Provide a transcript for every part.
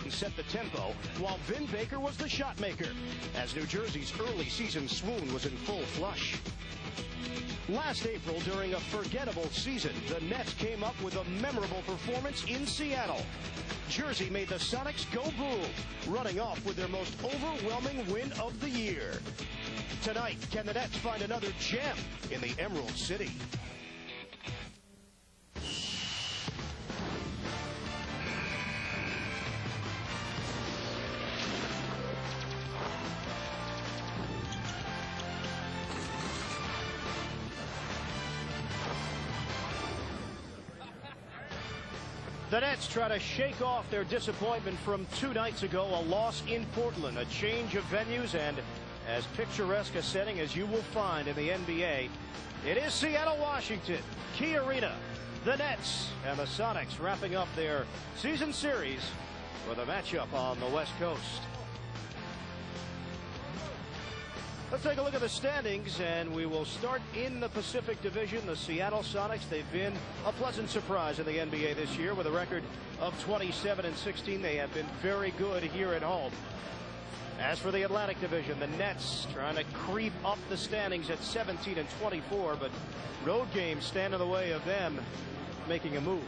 and set the tempo, while Vin Baker was the shot maker, as New Jersey's early season swoon was in full flush. Last April, during a forgettable season, the Nets came up with a memorable performance in Seattle. Jersey made the Sonics go boom, running off with their most overwhelming win of the year. Tonight, can the Nets find another gem in the Emerald City? The Nets try to shake off their disappointment from 2 nights ago, a loss in Portland, a change of venues, and as picturesque a setting as you will find in the NBA. It is Seattle, Washington, KeyArena, the Nets, and the Sonics wrapping up their season series with a matchup on the West Coast. Let's take a look at the standings, and we will start in the Pacific Division. The Seattle Sonics, they've been a pleasant surprise in the NBA this year with a record of 27-16. They have been very good here at home. As for the Atlantic Division, the Nets trying to creep up the standings at 17-24, but road games stand in the way of them making a move.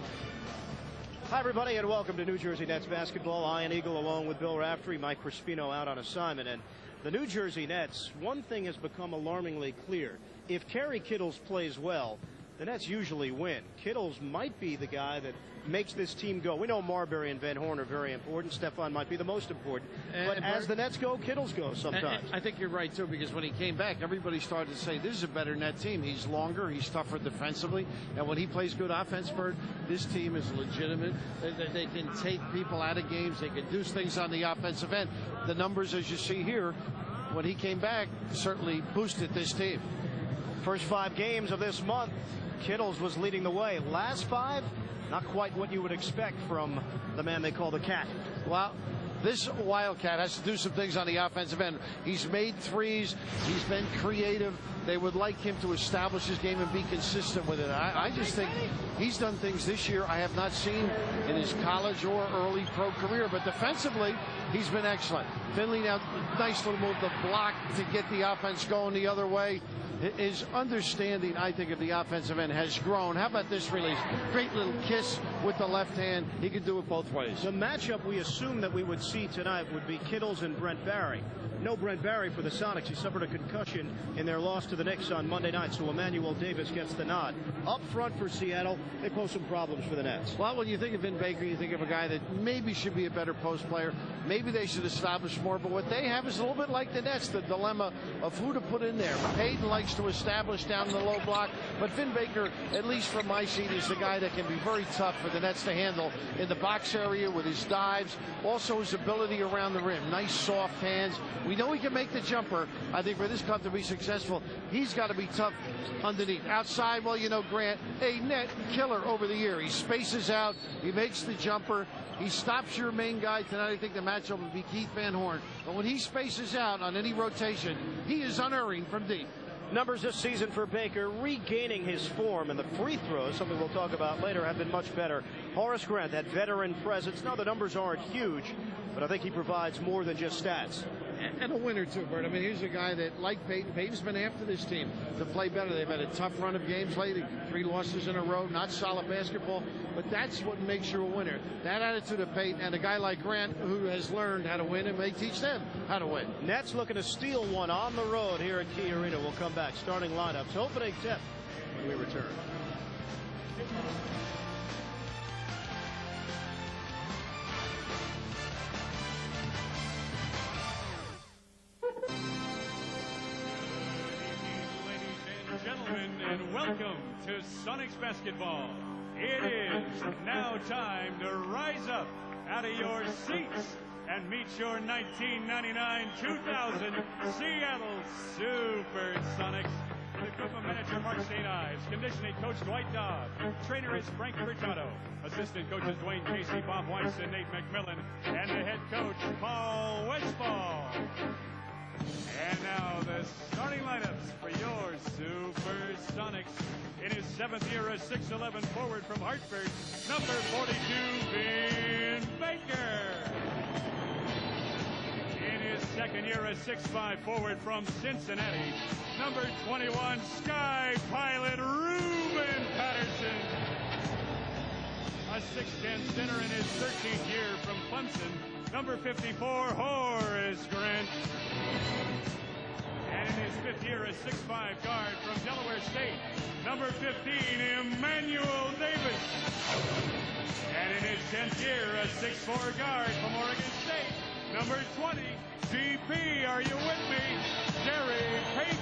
Hi, everybody, and welcome to New Jersey Nets basketball. Ian Eagle along with Bill Raftery, Mike Crispino out on assignment. And the New Jersey Nets, one thing has become alarmingly clear. If Kerry Kittles plays well, the Nets usually win. Kittles might be the guy that makes this team go. We know Marbury and Van Horn are very important. Stephon might be the most important. But as the Nets go, Kittles go sometimes. I think you're right, too, because when he came back, everybody started to say, this is a better Net team. He's longer, he's tougher defensively, and when he plays good offense, Bert, this team is legitimate. They can take people out of games. They can do things on the offensive end. The numbers, as you see here, when he came back, certainly boosted this team. First 5 games of this month, Kittles was leading the way. Last 5, not quite what you would expect from the man they call the Cat. Well, this Wildcat has to do some things on the offensive end. He's made threes. He's been creative. They would like him to establish his game and be consistent with it. I just think he's done things this year I have not seen in his college or early pro career. But defensively, he's been excellent. Finley now, nice little move, the block to get the offense going the other way. His understanding, I think, of the offensive end has grown. How about this release? Great little kiss with the left hand. He can do it both ways. The matchup we assumed that we would see tonight would be Kittles and Brent Barry. No Brent Barry for the Sonics. He suffered a concussion in their loss to the Knicks on Monday night, so Emmanuel Davis gets the nod. Up front for Seattle, they pose some problems for the Nets. Well, when you think of Vin Baker, you think of a guy that maybe should be a better post player. Maybe they should establish more, but what they have is a little bit like the Nets, the dilemma of who to put in there. Payton likes to establish down the low block, but Vin Baker, at least from my seat, is the guy that can be very tough for the Nets to handle in the box area with his dives, also his ability around the rim. Nice soft hands. We know he can make the jumper. I think for this club to be successful, he's got to be tough underneath. Outside, well, you know, Grant, a net killer over the year. He spaces out, he makes the jumper, he stops your main guy. Tonight I think the matchup will be Keith Van Horn, but when he spaces out on any rotation, he is unerring from deep. Numbers this season for Baker, regaining his form, and the free throws, something we'll talk about later, have been much better. Horace Grant, that veteran presence. No, the numbers aren't huge, but I think he provides more than just stats. And a winner, too, Bert. I mean, here's a guy that, like Payton, Payton's been after this team to play better. They've had a tough run of games lately, 3 losses in a row, not solid basketball, but that's what makes you a winner. That attitude of Payton, and a guy like Grant who has learned how to win and may teach them how to win. Nets looking to steal one on the road here at KeyArena. We'll come back. Starting lineups, opening tip when we return. Gentlemen, and welcome to Sonics basketball. It is now time to rise up out of your seats and meet your 1999-2000 Seattle Supersonics. With equipment manager Mark St. Ives, conditioning coach Dwight Dodd, trainer is Frank Furtado, assistant coaches Dwayne Casey, Bob Weiss, and Nate McMillan, and the head coach Paul Westphal. And now the starting lineups for your Supersonics. In his 7th year as 6'11" forward from Hartford, number 42, Vin Baker. second year, a 6'5" forward from Cincinnati, number 21, Sky Pilot Ruben Patterson. A 6'10" center in his 13th year from Clemson, number 54, Horace Grant. And in his 5th year, a 6'5" guard from Delaware State, number 15, Emmanuel Davis. And in his 10th year, a 6'4" guard from Oregon State, number 20, DP, are you with me, Gary Payton.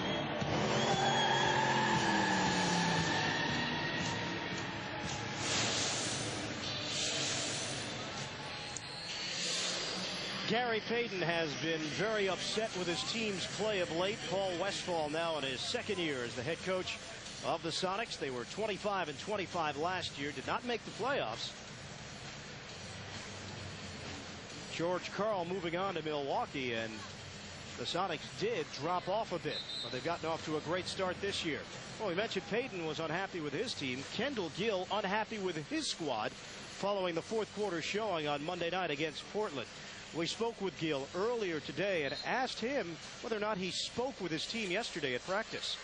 Gary Payton has been very upset with his team's play of late. Paul Westphal now in his 2nd year as the head coach of the Sonics. They were 25-25 last year, did not make the playoffs. George Karl moving on to Milwaukee, and the Sonics did drop off a bit, but they've gotten off to a great start this year. Well, we mentioned Payton was unhappy with his team. Kendall Gill unhappy with his squad following the 4th quarter showing on Monday night against Portland. We spoke with Gill earlier today and asked him whether or not he spoke with his team yesterday at practice.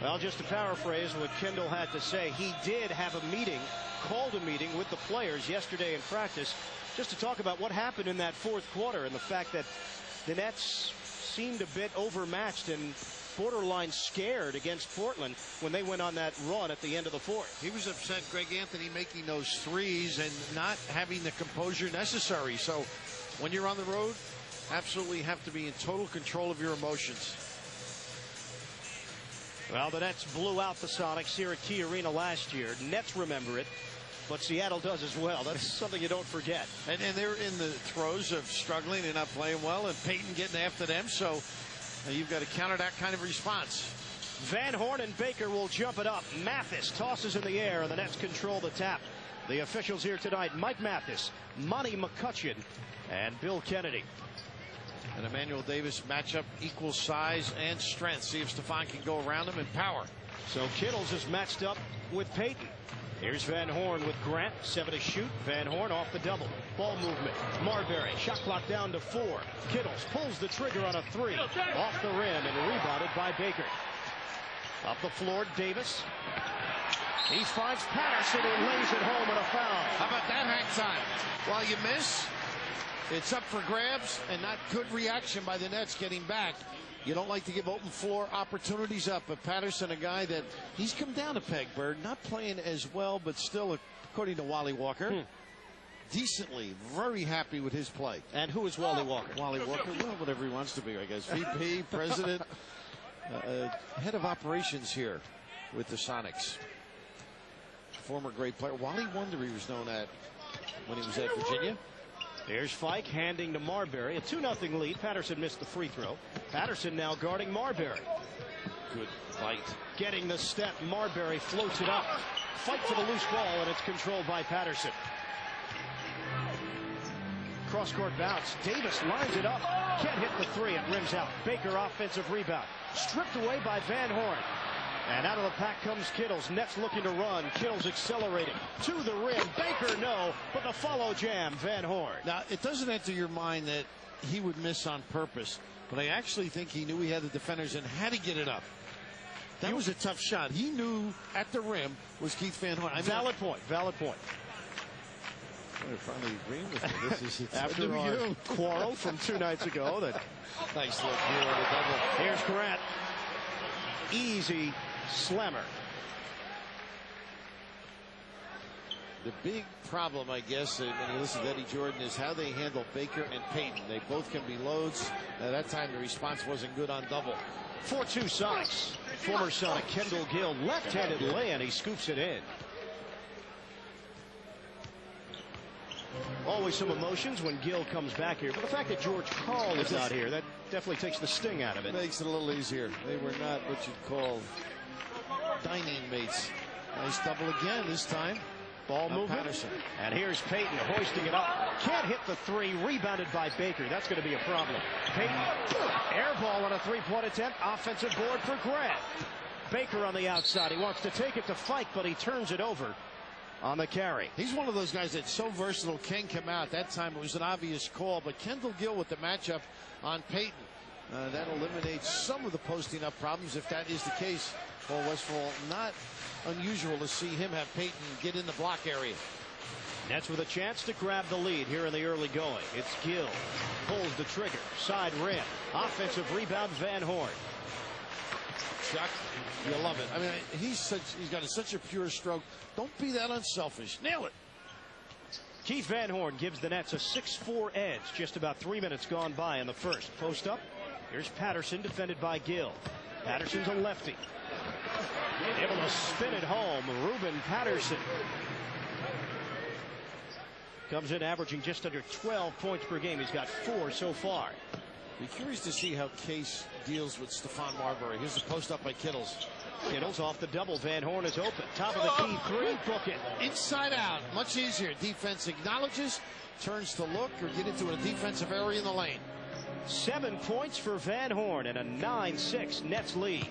Well, just to paraphrase what Kendall had to say, he did have a meeting, called a meeting with the players yesterday in practice just to talk about what happened in that 4th quarter and the fact that the Nets seemed a bit overmatched and borderline scared against Portland when they went on that run at the end of the 4th. He was upset, Greg Anthony, making those threes and not having the composure necessary. So when you're on the road, absolutely have to be in total control of your emotions. Well, the Nets blew out the Sonics here at KeyArena last year. Nets remember it, but Seattle does as well. That's something you don't forget. And they're in the throes of struggling and not playing well, and Payton getting after them. So you've got to counter that kind of response. Van Horn and Baker will jump it up. Mathis tosses in the air, and the Nets control the tap. The officials here tonight, Mike Mathis, Monty McCutcheon, and Bill Kennedy. And Emmanuel Davis matchup equal size and strength. See if Stefan can go around him in power. So Kittles is matched up with Payton. Here's Van Horn with Grant. 7 to shoot. Van Horn off the double. Ball movement. Marbury. Shot clock down to 4. Kittles pulls the trigger on a 3. Off the rim and rebounded by Baker. Up the floor, Davis. He finds Patterson and lays it home and a foul. How about that hang time? While you miss, it's up for grabs and not good reaction by the Nets getting back. You don't like to give open floor opportunities up, but Patterson, a guy that he's come down a peg, Bird, not playing as well, but still, according to Wally Walker, decently, very happy with his play. And who is Wally Walker? Wally Walker, well, whatever he wants to be, I guess. VP, president, head of operations here with the Sonics. Former great player. Wally Wonder he was known at when he was at Virginia. There's Fike handing to Marbury. A 2-0 lead. Patterson missed the free throw. Patterson now guarding Marbury. Good fight. Getting the step. Marbury floats it up. Fight for the loose ball, and it's controlled by Patterson. Cross-court bounce. Davis lines it up. Can't hit the 3. It rims out. Baker offensive rebound. Stripped away by Van Horn. And out of the pack comes Kittles. Nets looking to run. Kittles accelerating to the rim. Baker no, but the follow jam, Van Horn. Now, it doesn't enter your mind that he would miss on purpose, but I actually think he knew he had the defenders and had to get it up. That was a tough shot. He knew at the rim was Keith Van Horn. Valid point. Valid point. You're finally agreeing with me. This is after our quarrel from 2 nights ago. That nice look here on the double. Here's Grant. Easy slammer. The big problem, I guess, when you listen to Eddie Jordan, is how they handle Baker and Payton. They both can be loads. At that time, the response wasn't good on double. 4-2 Sonics. Former Sonic Kendall Gill, left-handed lay, and he scoops it in. Always some emotions when Gill comes back here, but the fact that George Karl is not here, that definitely takes the sting out of it. Makes it a little easier. They were not what you'd call dining mates. Nice double again this time. Ball movement. Patterson. And here's Payton hoisting it up. Can't hit the 3. Rebounded by Baker. That's going to be a problem. Payton, air ball on a 3-point attempt. Offensive board for Grant. Baker on the outside. He wants to take it to Fike, but he turns it over on the carry. He's one of those guys that's so versatile, can come out. That time it was an obvious call, but Kendall Gill with the matchup on Peyton. That eliminates some of the posting up problems if that is the case. Paul Westphal, not unusual to see him have Peyton get in the block area. Nets with a chance to grab the lead here in the early going. It's Gill. Pulls the trigger. Side rim. Offensive rebound, Van Horn. Chuck, you love it. I mean, he's got such a pure stroke. Don't be that unselfish. Nail it. Keith Van Horn gives the Nets a 6-4 edge. Just about 3 minutes gone by in the first. Post up. Here's Patterson, defended by Gill. Patterson's a lefty. Able to spin it home. Ruben Patterson comes in averaging just under 12 points per game. He's got 4 so far. Be curious to see how Case deals with Stephon Marbury. Here's the post up by Kittles. Kittles off the double. Van Horn is open. Top of the key three. Book it. Inside out. Much easier. Defense acknowledges, turns to look, or get into a defensive area in the lane. 7 points for Van Horn and a 9-6 Nets lead.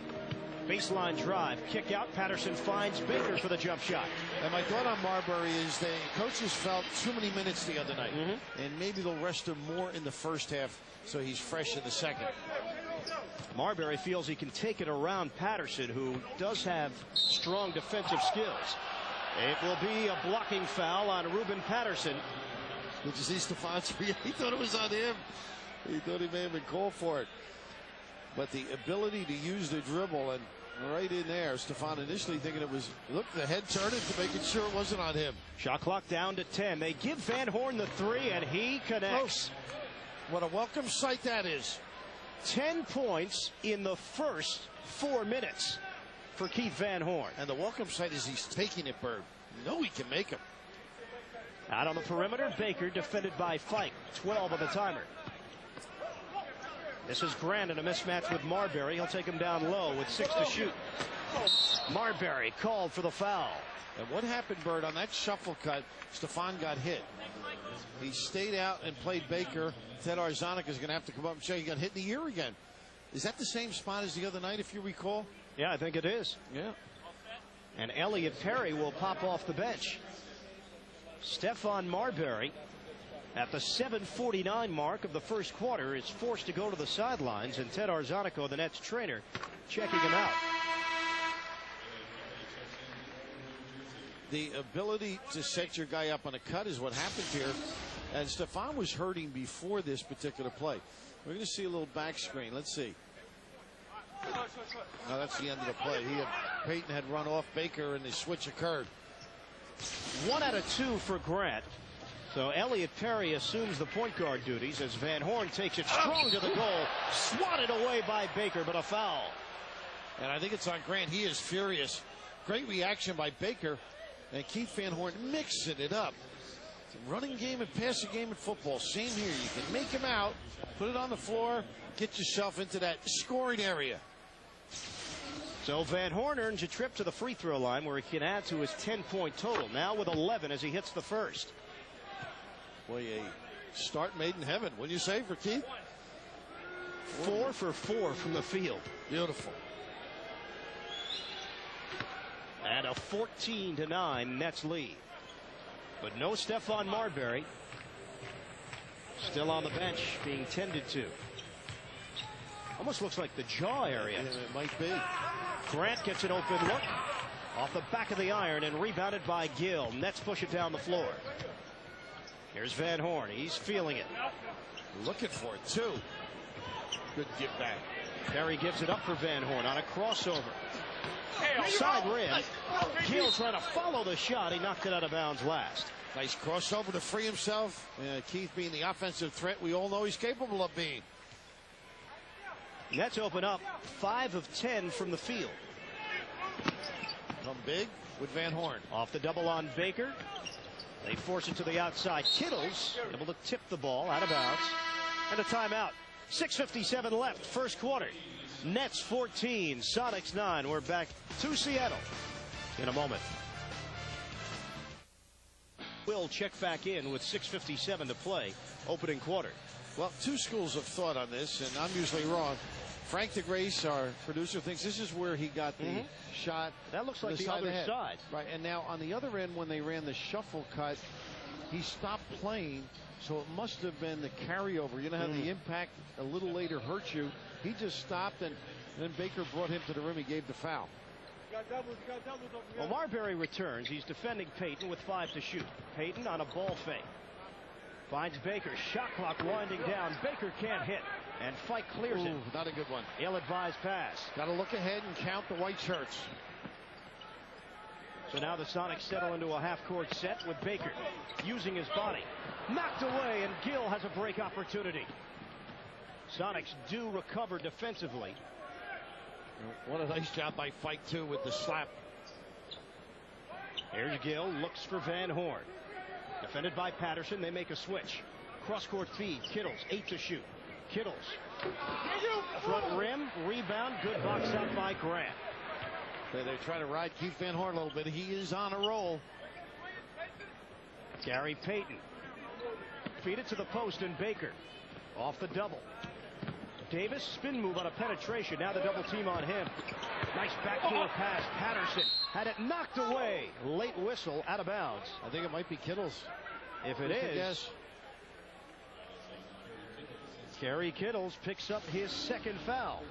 Baseline drive, kick out. Patterson finds Baker for the jump shot. And my thought on Marbury is the coaches felt too many minutes the other night. And maybe they'll rest him more in the first half so he's fresh in the second. Marbury feels he can take it around Patterson, who does have strong defensive skills. It will be a blocking foul on Ruben Patterson. Did you see Stephon's? He thought it was on him. He thought he may have been called for it. But the ability to use the dribble, and right in there, Stephon initially thinking it was, look, the head turning to making sure it wasn't on him. Shot clock down to 10. They give Van Horn the three, and he connects. What a welcome sight that is. 10 points in the first 4 minutes for Keith Van Horn. And the welcome sight is he's taking it, Bird. You know he can make him. Out on the perimeter, Baker defended by Fike. 12 of the timer. This is Grant in a mismatch with Marbury. He'll take him down low with 6 to shoot. Marbury called for the foul. And what happened, Bird, on that shuffle cut, Stephon got hit. He stayed out and played Baker. Ted Arzonica is going to have to come up and check. He got hit in the ear again. Is that the same spot as the other night, if you recall? Yeah, I think it is. Yeah. And Elliot Perry will pop off the bench. Stephon Marbury, at the 7:49 mark of the first quarter, is forced to go to the sidelines, and Ted Arzonica, the Nets trainer, checking him out. The ability to set your guy up on a cut is what happened here. And Stephon was hurting before this particular play. We're going to see a little back screen. Let's see. Now that's the end of the play. Peyton had run off Baker, and the switch occurred. 1 out of 2 for Grant. So Elliot Perry assumes the point guard duties as Van Horn takes it strong to the goal. Swatted away by Baker, but a foul. And I think it's on Grant. He is furious. Great reaction by Baker. And Keith Van Horn mixing it up. Running game and passing game in football. Same here. You can make him out, put it on the floor, get yourself into that scoring area. So Van Horn earns a trip to the free throw line where he can add to his 10-point total. Now with 11 as he hits the first. Boy, a start made in heaven, wouldn't you say, for Keith? 4 for 4 from the field. Beautiful. And a 14-9 Nets lead. But no Stephon Marbury. Still on the bench, being tended to. Almost looks like the jaw area. Yeah, it might be. Grant gets an open look. Off the back of the iron and rebounded by Gill. Nets push it down the floor. Here's Van Horn. He's feeling it. Looking for it, too. Good give back. Perry gives it up for Van Horn on a crossover. Side rim. Gill trying to follow the shot. He knocked it out of bounds last. Nice crossover to free himself. Keith being the offensive threat we all know he's capable of being. Nets open up 5 of 10 from the field. Come big with Van Horn. Off the double on Baker. They force it to the outside. Kittles able to tip the ball out of bounds. And a timeout. 6:57 left, first quarter. Nets 14, Sonics 9. We're back to Seattle in a moment. We'll check back in with 6:57 to play, opening quarter. Well, two schools of thought on this, and I'm usually wrong. Frank DeGrace, our producer, thinks this is where he got the shot. That looks like the other side. Right, and now on the other end, when they ran the shuffle cut, he stopped playing, so it must have been the carryover. You know how the impact a little later hurts you. He just stopped, and then Baker brought him to the rim. He gave the foul. Well, Marbury returns. He's defending Payton with 5 to shoot. Payton on a ball fake. Finds Baker. Shot clock winding down. Baker can't hit. And Fike clears it. Not a good one. Ill-advised pass. Got to look ahead and count the white shirts. So now the Sonics settle into a half-court set with Baker using his body. Knocked away, and Gill has a break opportunity. Sonics do recover defensively. What a nice job by Fike, too, with the slap. Here's Gill. Looks for Van Horn. Defended by Patterson. They make a switch. Cross-court feed. Kittles, 8 to shoot. Kittles. Front rim. Rebound. Good box out by Grant. They try to ride Keith Van Horn a little bit. He is on a roll. Gary Payton. Feed it to the post, and Baker. Off the double. Davis, spin move on a penetration. Now the double team on him. Nice backdoor pass. Patterson had it knocked away. Late whistle, out of bounds. I think it might be Kittles. If it is, yes. Kerry Kittles picks up his second foul.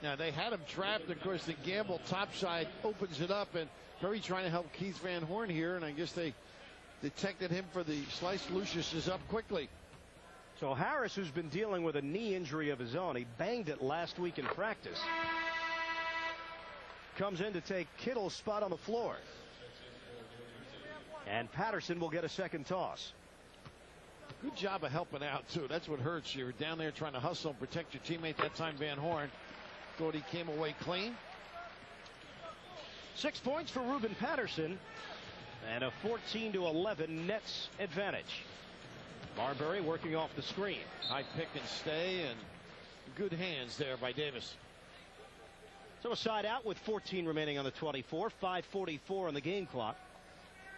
Now they had him trapped. Of course, the gamble topside opens it up, and Perry trying to help Keith Van Horn here, and I guess they detected him for the slice. Lucius is up quickly. So Harris, who's been dealing with a knee injury of his own, he banged it last week in practice, comes in to take Kittle's spot on the floor. And Patterson will get a second toss. Good job of helping out, too. That's what hurts. You're down there trying to hustle and protect your teammate. That time Van Horn thought he came away clean. 6 points for Ruben Patterson, and a 14-11 Nets advantage. Marbury working off the screen. High pick and stay, and good hands there by Davis. So a side out with 14 remaining on the 24. 5:44 on the game clock.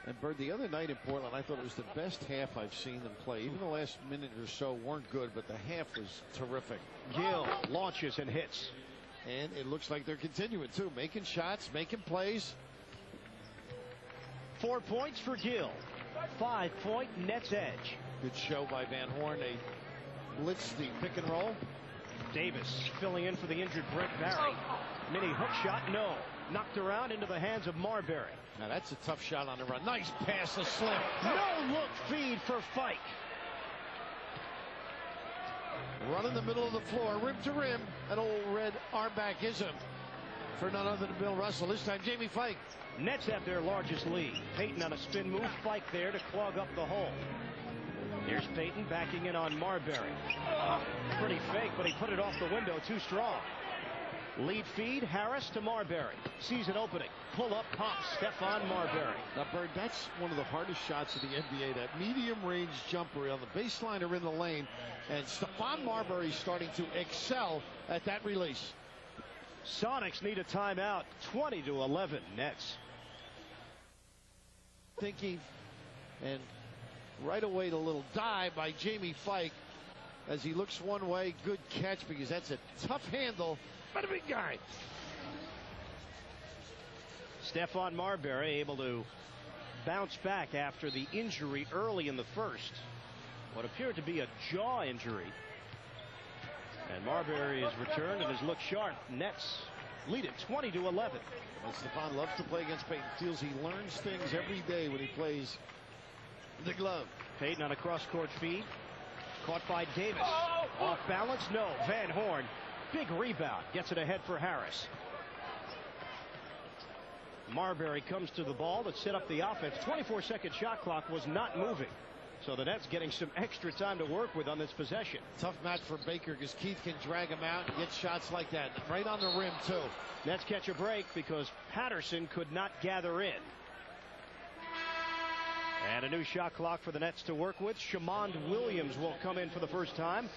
And Bird, the other night in Portland, I thought it was the best half I've seen them play. Even the last minute or so weren't good, but the half was terrific. Gill launches and hits. And it looks like they're continuing, too. Making shots, making plays. 4 points for Gill. 5-point Nets edge. Good show by Van Horn. They blitz the pick and roll. Davis filling in for the injured Brett Barry. Mini hook shot, no. Knocked around into the hands of Marbury. Now that's a tough shot on the run. Nice pass to Slim. No look feed for Fike. Run in the middle of the floor, rim to rim. An old red armbackism for none other than Bill Russell. This time Jamie Fike. Nets have their largest lead. Payton on a spin move. Fike there to clog up the hole. Here's Payton backing in on Marbury. Pretty fake, but he put it off the window too strong. Lead feed, Harris to Marbury. Sees an opening. Pull up, pop, Stephon Marbury. Now, Bird, that's one of the hardest shots of the NBA. That medium range jumper on the baseline or in the lane. And Stephon Marbury starting to excel at that release. Sonics need a timeout. 20-11 Nets. Thinking, and right away the little dive by Jamie Fike as he looks one way. Good catch, because that's a tough handle. But a big guy. Stephon Marbury able to bounce back after the injury early in the first. What appeared to be a jaw injury. And Marbury is returned and has looked sharp. Nets lead it 20-11. Well, Stephon loves to play against Payton. Feels he learns things every day when he plays the glove. Payton on a cross-court feed. Caught by Davis. Off balance? No. Van Horn. Big rebound. Gets it ahead for Harris. Marbury comes to the ball that set up the offense. 24-second shot clock was not moving. So the Nets getting some extra time to work with on this possession. Tough match for Baker because Keith can drag him out and get shots like that. Right on the rim, too. Nets catch a break because Patterson could not gather in. And a new shot clock for the Nets to work with. Shamond Williams will come in for the first time.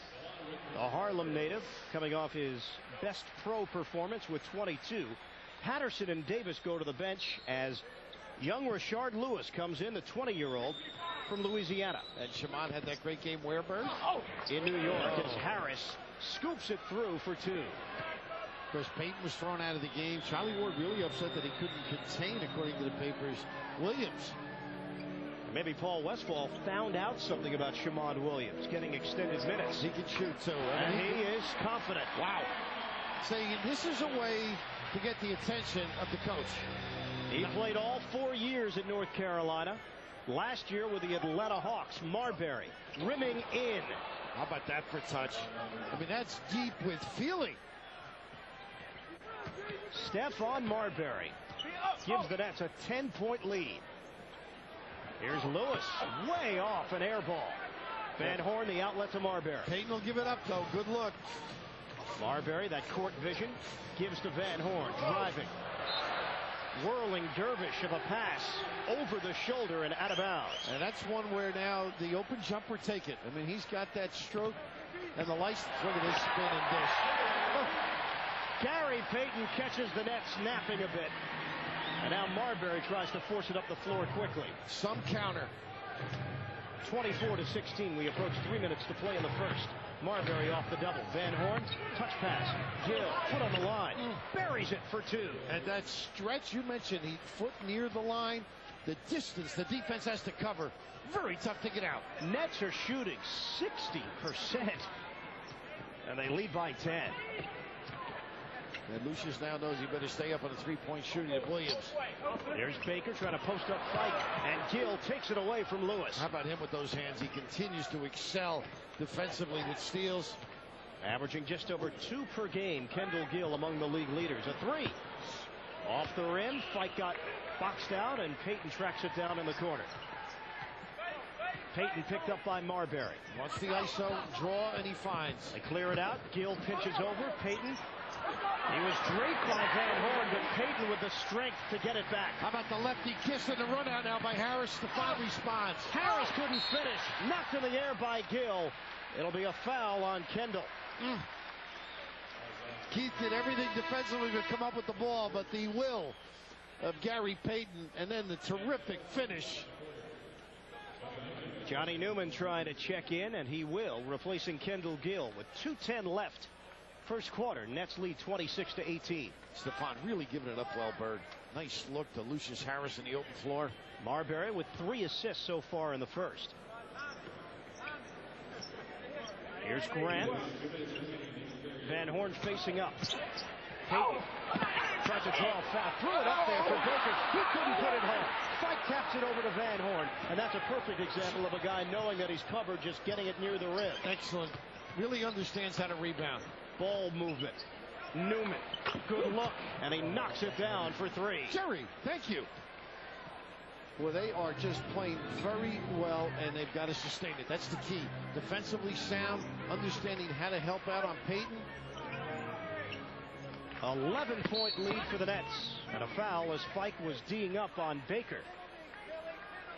The Harlem native coming off his best pro performance with 22. Patterson and Davis go to the bench as young Rashard Lewis comes in, the 20-year-old from Louisiana. And Shamond had that great game where, Bird? In New York. It's Harris scoops it through for 2. Of course, Payton was thrown out of the game. Charlie Ward really upset that he couldn't contain, according to the papers, Williams. Maybe Paul Westphal found out something about Shamond Williams getting extended minutes. He can shoot, too. And he is confident. Wow. Saying this is a way to get the attention of the coach. He played all 4 years at North Carolina. Last year with the Atlanta Hawks. Marbury rimming in. How about that for touch? I mean, that's deep with feeling. Stephon Marbury gives the Nets a 10-point lead. Here's Lewis, way off an air ball. Van Horn, the outlet to Marbury. Payton will give it up, though. Good look. Marbury, that court vision, gives to Van Horn, driving. Whirling dervish of a pass over the shoulder and out of bounds. And that's one where now the open jumper take it. I mean, he's got that stroke and the license. Look at this spin and dish. Oh. Gary Payton catches the net snapping a bit. And now Marbury tries to force it up the floor quickly. Some counter. 24-16. We approach 3 minutes to play in the first. Marbury off the double. Van Horn, touch pass. Gill, foot on the line. Buries it for 2. And that stretch you mentioned, he foot near the line. The distance the defense has to cover. Very tough to get out. Nets are shooting 60%. And they lead by 10. And Lucius now knows he better stay up on the three-point shooting at Williams. There's Baker trying to post up Fike, and Gill takes it away from Lewis. How about him with those hands? He continues to excel defensively with steals. Averaging just over 2 per game, Kendall Gill among the league leaders. A 3. Off the rim, Fike got boxed out, and Payton tracks it down in the corner. Payton picked up by Marbury. Wants the ISO, draw, and he finds. They clear it out. Gill pinches over. Payton. He was draped by Van Horn, but Payton with the strength to get it back. How about the lefty kiss in the run out now by Harris? Stephon responds. Harris couldn't finish. Knocked in the air by Gill. It'll be a foul on Kendall. Keith did everything defensively to come up with the ball, but the will of Gary Payton, and then the terrific finish. Johnny Newman trying to check in, and he will, replacing Kendall Gill with 2:10 left. First quarter, Nets lead 26-18. Stephon really giving it up well, Bird. Nice look to Lucius Harris in the open floor. Marbury with 3 assists so far in the first. Here's Grant. Van Horn facing up. Payton tries to draw a foul. Threw it up there for Baker. He couldn't put it home. Fike taps it over to Van Horn. And that's a perfect example of a guy knowing that he's covered, just getting it near the rim. Excellent. Really understands how to rebound. Ball movement. Newman, good look, and he knocks it down for 3. Jerry, thank you. Well, they are just playing very well, and they've got to sustain it. That's the key. Defensively sound, understanding how to help out on Payton. 11-point lead for the Nets, and a foul as Fike was D'ing up on Baker.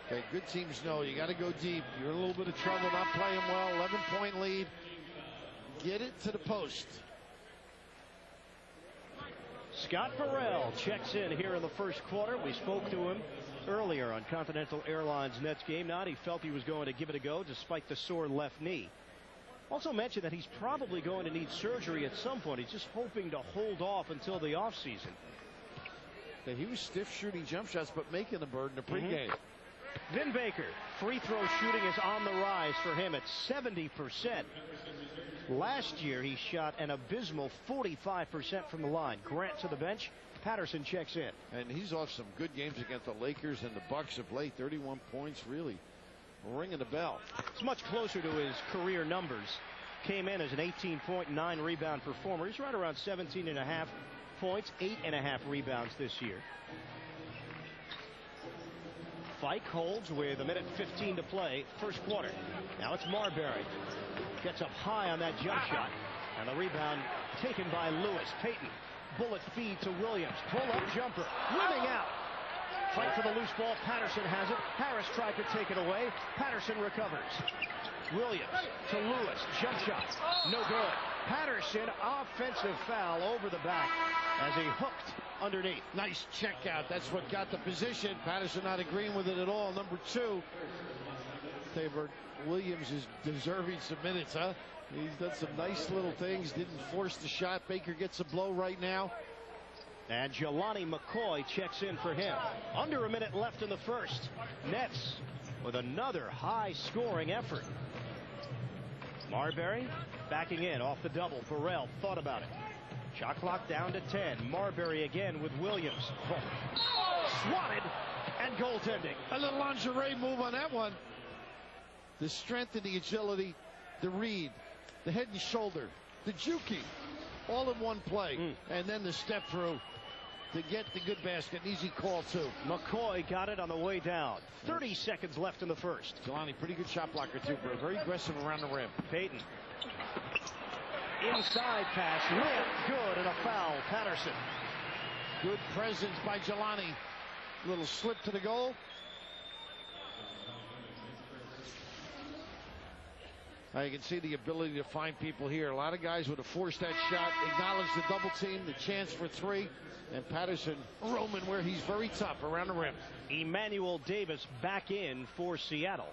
Okay, good teams know you got to go deep. You're in a little bit of trouble, not playing well. 11-point lead. Get it to the post. Scott Burrell checks in here in the first quarter. We spoke to him earlier on Continental Airlines Nets Game Night. He felt he was going to give it a go despite the sore left knee. Also mentioned that he's probably going to need surgery at some point. He's just hoping to hold off until the offseason. Okay, he was stiff shooting jump shots, but making the Bird in the pregame. Vin Baker, free throw shooting is on the rise for him at 70%. Last year he shot an abysmal 45% from the line. Grant to the bench. Patterson checks in. And he's off some good games against the Lakers and the Bucks of late. 31 points, really ringing the bell. It's much closer to his career numbers. Came in as an 18.9 rebound performer. He's right around 17.5 points, 8.5 rebounds this year. Fike holds with 1:15 to play, first quarter. Now it's Marbury. Gets up high on that jump shot. And the rebound taken by Lewis. Payton. Bullet feed to Williams. Pull-up jumper. Rimming out. Fight for the loose ball. Patterson has it. Harris tried to take it away. Patterson recovers. Williams to Lewis. Jump shot. No good. Patterson, offensive foul over the back as he hooked underneath. Nice check out. That's what got the position. Patterson not agreeing with it at all. Number 2. Tell you, Bert, Williams is deserving some minutes, huh? He's done some nice little things, didn't force the shot. Baker gets a blow right now. And Jelani McCoy checks in for him. Under a minute left in the first. Nets with another high-scoring effort. Marbury backing in off the double. Burrell thought about it. Shot clock down to 10. Marbury again with Williams. Swatted and goaltending. A little lingerie move on that one. The strength and the agility, the read, the head and shoulder, the jukey, all in one play. And then the step through to get the good basket. An easy call, too. McCoy got it on the way down. 30 seconds left in the first. Jelani, pretty good shot blocker, too, but very aggressive around the rim. Payton. Inside pass. Lit. Good. And a foul. Patterson. Good presence by Jelani. Little slip to the goal. Now you can see the ability to find people here. A lot of guys would have forced that shot, acknowledged the double team, the chance for three, and Patterson roaming where he's very tough around the rim. Emmanuel Davis back in for Seattle.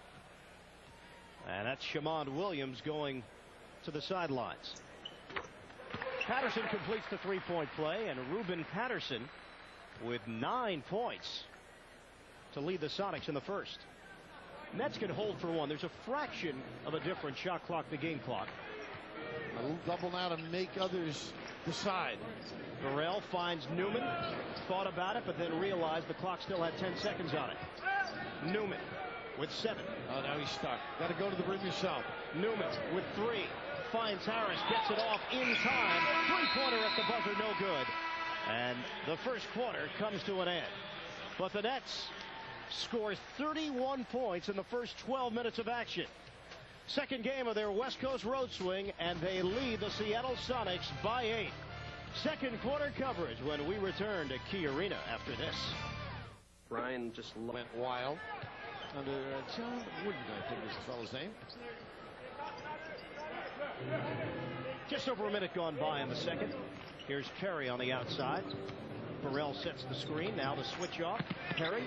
And that's Shamond Williams going to the sidelines. Patterson completes the three-point play, and Ruben Patterson with 9 points to lead the Sonics in the first. Nets can hold for one. There's a fraction of a different shot clock to game clock. A little double now to make others decide. Burrell finds Newman. Thought about it, but then realized the clock still had 10 seconds on it. Newman with 7. Oh, now he's stuck. Got to go to the rim yourself. Newman with 3. Finds Harris. Gets it off in time. Three-pointer at the buzzer. No good. And the first quarter comes to an end. But the Nets score 31 points in the first 12 minutes of action. Second game of their West Coast road swing, and they lead the Seattle Sonics by 8. Second quarter coverage when we return to KeyArena after this. Brian just went wild under John Wooden, I think is the fellow's name. Just over a minute gone by in the second. Here's Perry on the outside. Burrell sets the screen. Now the switch off. Perry.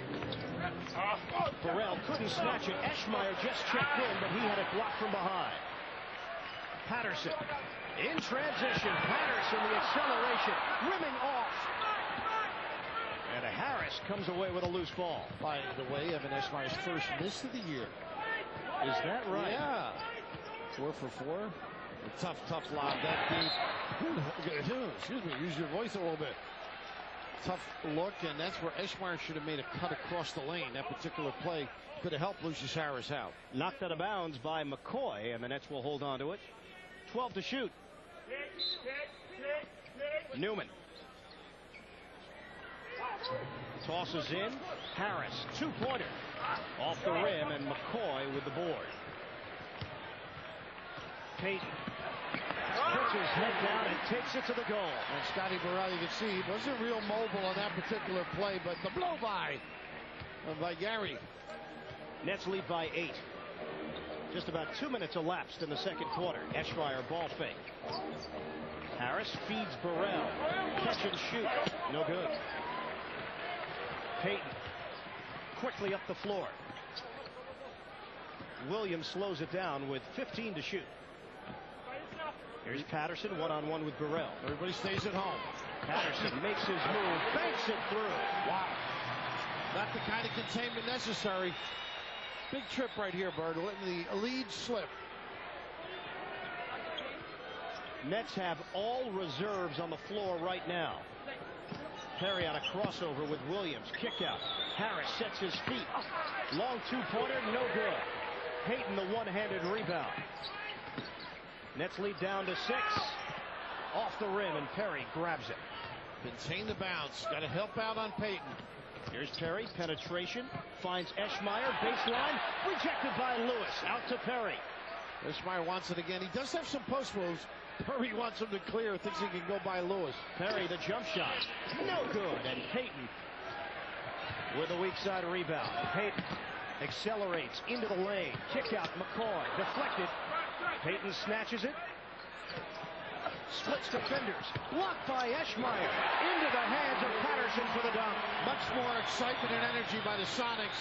Burrell couldn't snatch it. Eschmeyer just checked in, but he had it blocked from behind. Patterson in transition. Patterson, the acceleration, rimming off. And Harris comes away with a loose ball. By the way, Evan Eschmeyer's first miss of the year. Is that right? Yeah. 4 for 4. A tough lob that deep. Excuse me, use your voice a little bit. Tough look, and that's where Eschmeyer should have made a cut across the lane. That particular play could have helped Lucius Harris out. Knocked out of bounds by McCoy, and the Nets will hold on to it. 12 to shoot. Newman. Tosses in. Harris, two-pointer. Off the rim, and McCoy with the board. Payton. Puts his head down and takes it to the goal. And Scotty Burrell, you can see, he wasn't real mobile on that particular play, but the blow-by Gary. Nets lead by 8. Just about 2 minutes elapsed in the second quarter. Eschmeyer ball fake. Harris feeds Burrell. Catch and shoot. No good. Payton quickly up the floor. Williams slows it down with 15 to shoot. Here's Patterson one-on-one with Burrell. Everybody stays at home. Patterson makes his move, banks it through. Wow. Not the kind of containment necessary. Big trip right here, Bird, letting the lead slip. Nets have all reserves on the floor right now. Perry on a crossover with Williams. Kick out. Harris sets his feet. Long two-pointer, no good. Payton the one-handed rebound. Nets lead down to 6. Off the rim, and Perry grabs it. Contain the bounce. Got to help out on Payton. Here's Perry. Penetration. Finds Eschmeyer. Baseline. Rejected by Lewis. Out to Perry. Eschmeyer wants it again. He does have some post moves. Perry wants him to clear. Thinks he can go by Lewis. Perry, the jump shot. No good. And Payton with a weak side rebound. Payton accelerates into the lane. Kick out. McCoy. Deflected. Payton snatches it. Splits defenders. Blocked by Eschmeyer. Into the hands of Patterson for the dunk. Much more excitement and energy by the Sonics.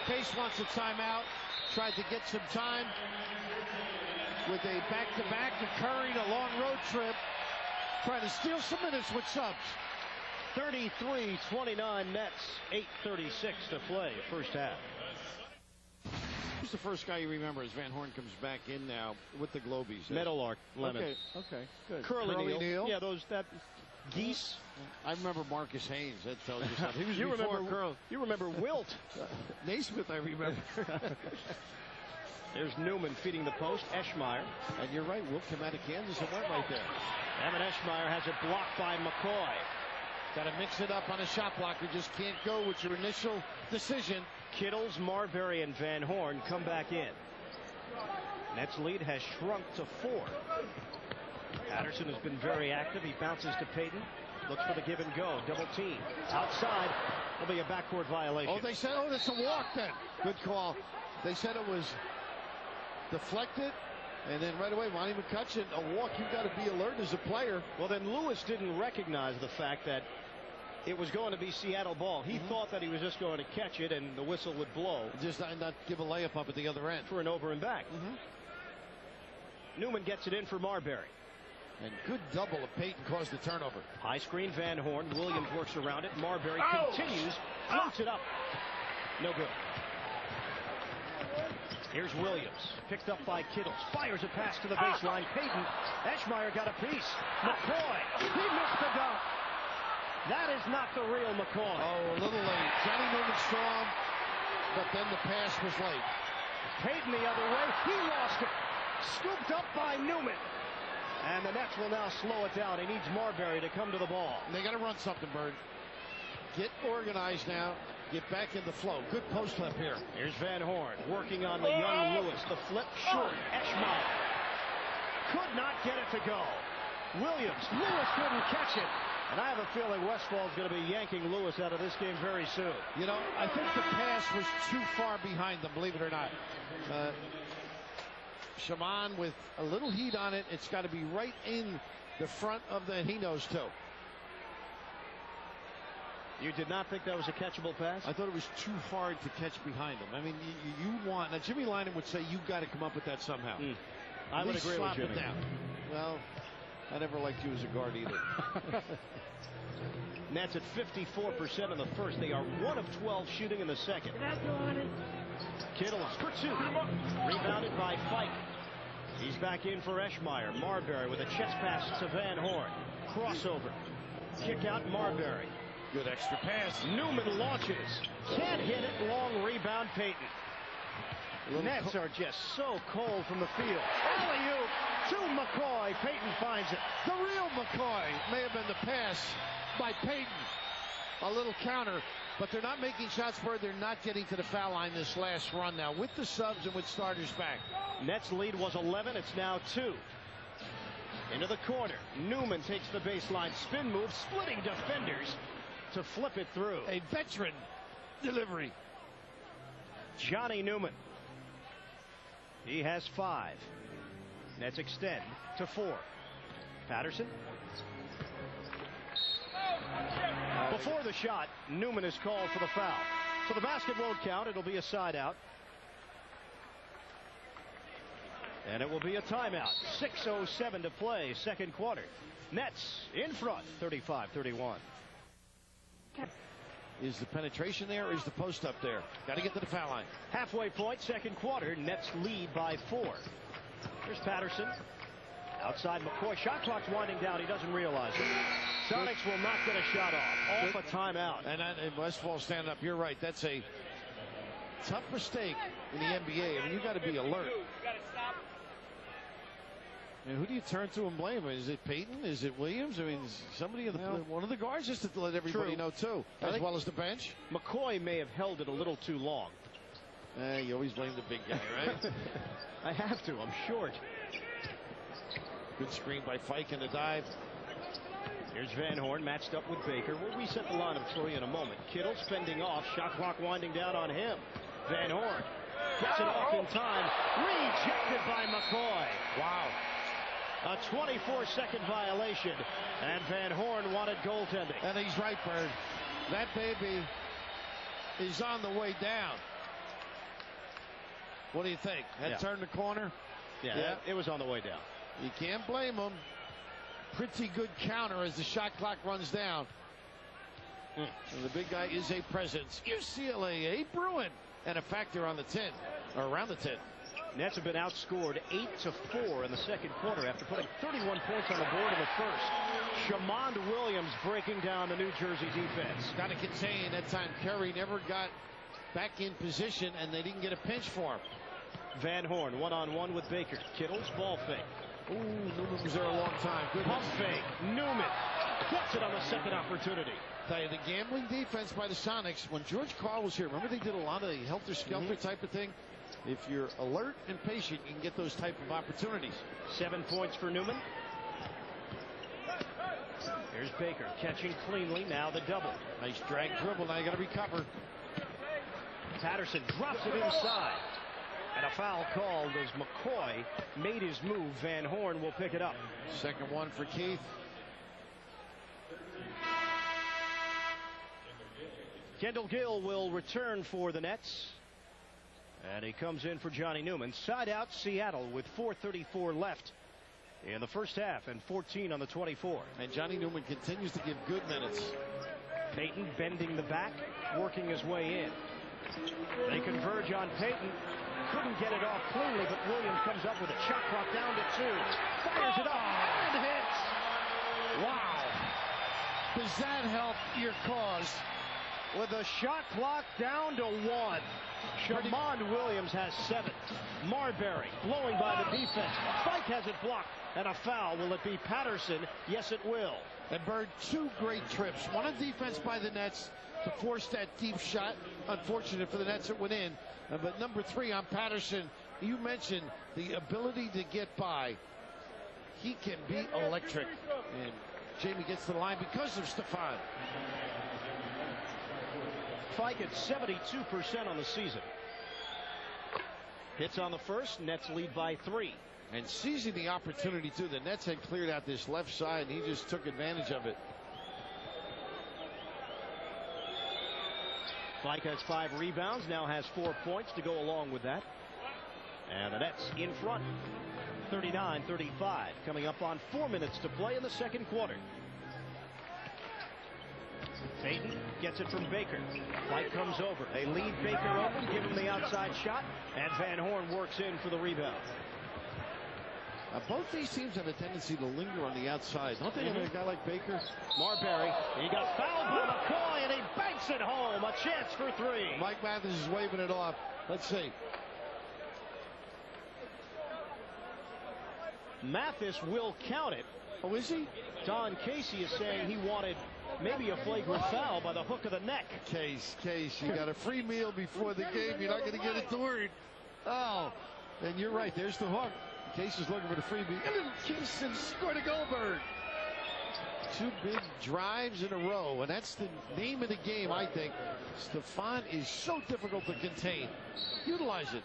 Case wants a timeout. tried to get some time with a back-to-back, occurring a long road trip, trying to steal some minutes with subs. 33-29 Nets, 8:36 to play, first half. Who's the first guy you remember as Van Horn comes back in now with the Globies? Meadowlark, Lemon. Okay, good. Curly Neal. Yeah, that Geese. I remember Marcus Haynes. That tells you something. He was before Curl. You remember Wilt. Naismith, I remember. There's Newman feeding the post. Eschmeyer. And you're right, Wilt came out of Kansas and went right there. Evan Eschmeyer has it blocked by McCoy. Got to mix it up on a shot blocker. Just can't go with your initial decision. Kittles, Marbury, and Van Horn come back in. Nets lead has shrunk to 4. Patterson has been very active. He bounces to Payton. Looks for the give and go. Double team. Outside. Will be a backcourt violation. Oh, they said, oh, that's a walk then. Good call. They said it was deflected. And then right away, Monty McCutcheon, a walk. You've got to be alert as a player. Well, then Lewis didn't recognize the fact that it was going to be Seattle ball. He thought that he was just going to catch it and the whistle would blow. Just not give a layup up at the other end. For an over and back. Newman gets it in for Marbury. And good double if Payton caused the turnover. High screen, Van Horn. Williams works around it. Marbury continues. Floats it up. No good. Here's Williams. Picked up by Kittles. Fires a pass to the baseline. Payton. Eschmeyer got a piece. McCoy. He missed the dunk. That is not the real McCoy. Oh, a little late. Johnny Newman strong, but then the pass was late. Payton the other way. He lost it. Scooped up by Newman. And the Nets will now slow it down. He needs Marbury to come to the ball. They got to run something, Bird. Get organized now. Get back in the flow. Good post up here. Here's Van Horn working on the young Lewis. The flip short. Eschmeyer could not get it to go. Williams. Lewis couldn't catch it. And I have a feeling Westfall's going to be yanking Lewis out of this game very soon. You know, I think the pass was too far behind them, believe it or not. Shaman with a little heat on it. It's got to be right in the front of the, he knows too. You did not think that was a catchable pass? I thought it was too hard to catch behind him. I mean, you want, now Jimmy Lynam would say you've got to come up with that somehow. I would agree with Jimmy. It down. Well, I never liked you as a guard either. Nets at 54% in the first. They are 1 of 12 shooting in the second. Kittles for 2. Rebounded by Fike. He's back in for Eschmeyer. Marbury with a chest pass to Van Horn. Crossover. Kick out Marbury. Good extra pass. Newman launches. Can't hit it. Long rebound Payton. Nets are just so cold from the field. Alley-oop to McCoy. Payton finds it. The real McCoy. May have been the pass by Payton. A little counter, but they're not making shots where they're not getting to the foul line this last run now with the subs and with starters back. Nets lead was 11. It's now 2. Into the corner. Newman takes the baseline. Spin move, splitting defenders to flip it through. A veteran delivery. Johnny Newman. He has 5. Nets extend to 4. Patterson. Before the shot, Newman is called for the foul. So the basket won't count. It'll be a side out. And it will be a timeout. 6:07 to play, second quarter. Nets in front, 35-31. Is the penetration there or is the post up there? Got to get to the foul line. Halfway point, second quarter. Nets lead by 4. Here's Patterson. Outside McCoy. Shot clock's winding down. He doesn't realize it. Sonics will not get a shot off. Off a timeout. And Westfall standing up. You're right. That's a tough mistake in the NBA. I mean, you got to be alert. And who do you turn to and blame? Is it Payton? Is it Williams? I mean, somebody, one of the guards, just to let everybody know too, as well as the bench. McCoy may have held it a little too long. You always blame the big guy, right? I have to. I'm short. Good screen by Fike in the dive. Here's Van Horn matched up with Baker. We'll reset the lineup for you in a moment. Kittle's fending off. Shot clock winding down on him. Van Horn gets it off in time. Rejected by McCoy. Wow. A 24-second violation. And Van Horn wanted goaltending. And he's right, Bird. That baby is on the way down. What do you think? Had turned the corner? Yeah, it was on the way down. You can't blame him. Pretty good counter as the shot clock runs down. And the big guy is a presence. UCLA, a Bruin, and a factor on the 10, or around the 10. Nets have been outscored 8-4 in the second quarter after putting 31 points on the board in the first. Shamond Williams breaking down the New Jersey defense. Got to contain. That time Curry never got back in position, and they didn't get a pinch for him. Van Horn one-on-one with Baker. Kittle's ball fake. Ooh, Newman was there a long time. Good pump fake. Newman gets it on the second opportunity. Tell you, the gambling defense by the Sonics, when George Karl was here, remember they did a lot of the helter-skelter type of thing? If you're alert and patient, you can get those type of opportunities. 7 points for Newman. Here's Baker catching cleanly. Now the double. Nice drag dribble. Now you got to recover. Patterson drops it inside. And a foul called as McCoy made his move. Van Horn will pick it up. Second one for Keith. Kendall Gill will return for the Nets. And he comes in for Johnny Newman. Side out Seattle with 4:34 left in the first half and 14 on the 24. And Johnny Newman continues to give good minutes. Payton bending the back, working his way in. They converge on Payton. Couldn't get it off cleanly, but Williams comes up with it. Shot clock down to 2. Fires it off and hits. Wow. Does that help your cause? With the shot clock down to 1. Shamond Williams has 7. Marbury blowing by the defense. Fike has it blocked. And a foul. Will it be Patterson? Yes, it will. And Bird, 2 great trips. One on defense by the Nets to force that deep shot. Unfortunate for the Nets, it went in. But number 3 on Patterson, you mentioned the ability to get by. He can be electric. And Jamie gets to the line because of Stefan. Fike at 72% on the season. Hits on the first. Nets lead by 3. And seizing the opportunity, too. The Nets had cleared out this left side, and he just took advantage of it. Fike has 5 rebounds, now has 4 points to go along with that. And the Nets in front, 39-35, coming up on 4 minutes to play in the second quarter. Payton gets it from Baker. Fike comes over. They lead Baker open, give him the outside shot, and Van Horn works in for the rebound. Both these teams have a tendency to linger on the outside. Don't they have a guy like Baker? Marbury, he got fouled by McCoy, and he banks it home. A chance for 3. Mike Mathis is waving it off. Let's see. Mathis will count it. Oh, is he? Don Casey is saying he wanted maybe a flagrant foul by the hook of the neck. Case, you got a free meal before the game. You're not going to get it to word. Oh, and you're right. There's the hook. Case is looking for the freebie. And then Case scored a Goldberg. 2 big drives in a row, and that's the name of the game, I think. Stefan is so difficult to contain. Utilize it.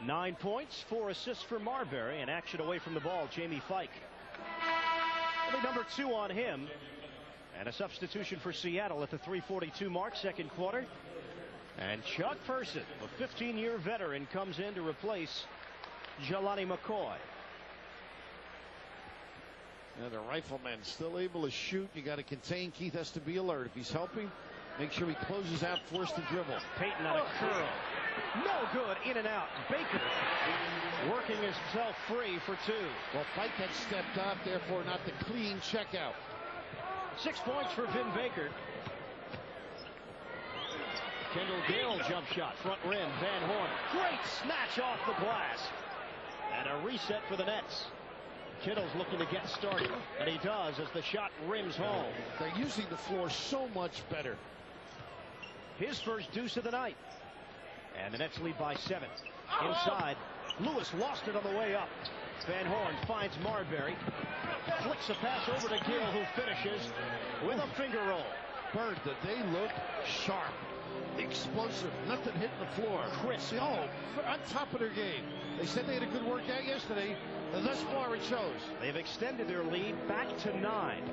9 points, 4 assists for Marbury, and action away from the ball, Jamie Fike. Only number 2 on him. And a substitution for Seattle at the 3:42 mark, second quarter. And Chuck Person, a 15-year veteran, comes in to replace Jelani McCoy. And the rifleman still able to shoot. You got to contain. Keith has to be alert. If he's helping, make sure he closes out, forced to dribble. Payton on a curl. No good. In and out. Baker working himself free for 2. Well, Fike had stepped up, therefore not the clean checkout. 6 points for Vin Baker. Kendall Gill jump shot, front rim, Van Horn. Great snatch off the glass. And a reset for the Nets. Kittle's looking to get started, and he does as the shot rims home. They're using the floor so much better. His first deuce of the night. And the Nets lead by 7. Inside, Lewis lost it on the way up. Van Horn finds Marbury. Flicks a pass over to Gill, who finishes with a finger roll. Bird, did they look sharp? Explosive, nothing hitting the floor. Chris, on top of their game. They said they had a good workout yesterday, and thus far it shows. They've extended their lead back to 9.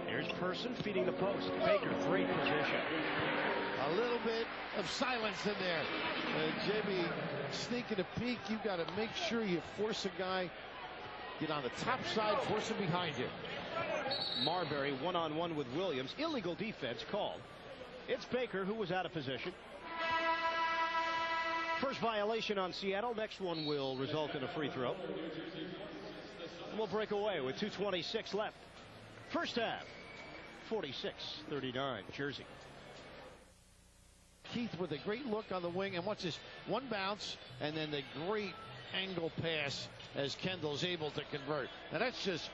Here's Person feeding the post. Baker, great position. A little bit of silence in there. Jamie sneaking a peek. You've got to make sure you force a guy, get on the top side, force him behind you. Marbury one-on-one with Williams. Illegal defense called. It's Baker who was out of position. First violation on Seattle. Next one will result in a free throw. And we'll break away with 2:26 left. First half. 46-39 Jersey. Keith with a great look on the wing, and watch this, one bounce and then the great angle pass as Kendall's able to convert. Now that's just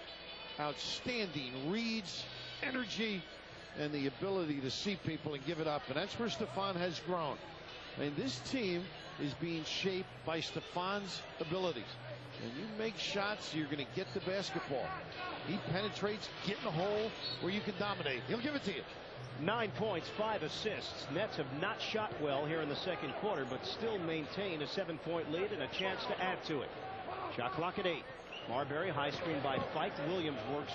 outstanding reads, energy, and the ability to see people and give it up, and that's where Stefan has grown. I mean, this team is being shaped by Stefan's abilities. When you make shots, you're going to get the basketball. He penetrates, get in a hole where you can dominate. He'll give it to you. 9 points, 5 assists. Nets have not shot well here in the second quarter, but still maintain a 7-point lead and a chance to add to it. Shot clock at 8. Marbury, high screen by Fike. Williams works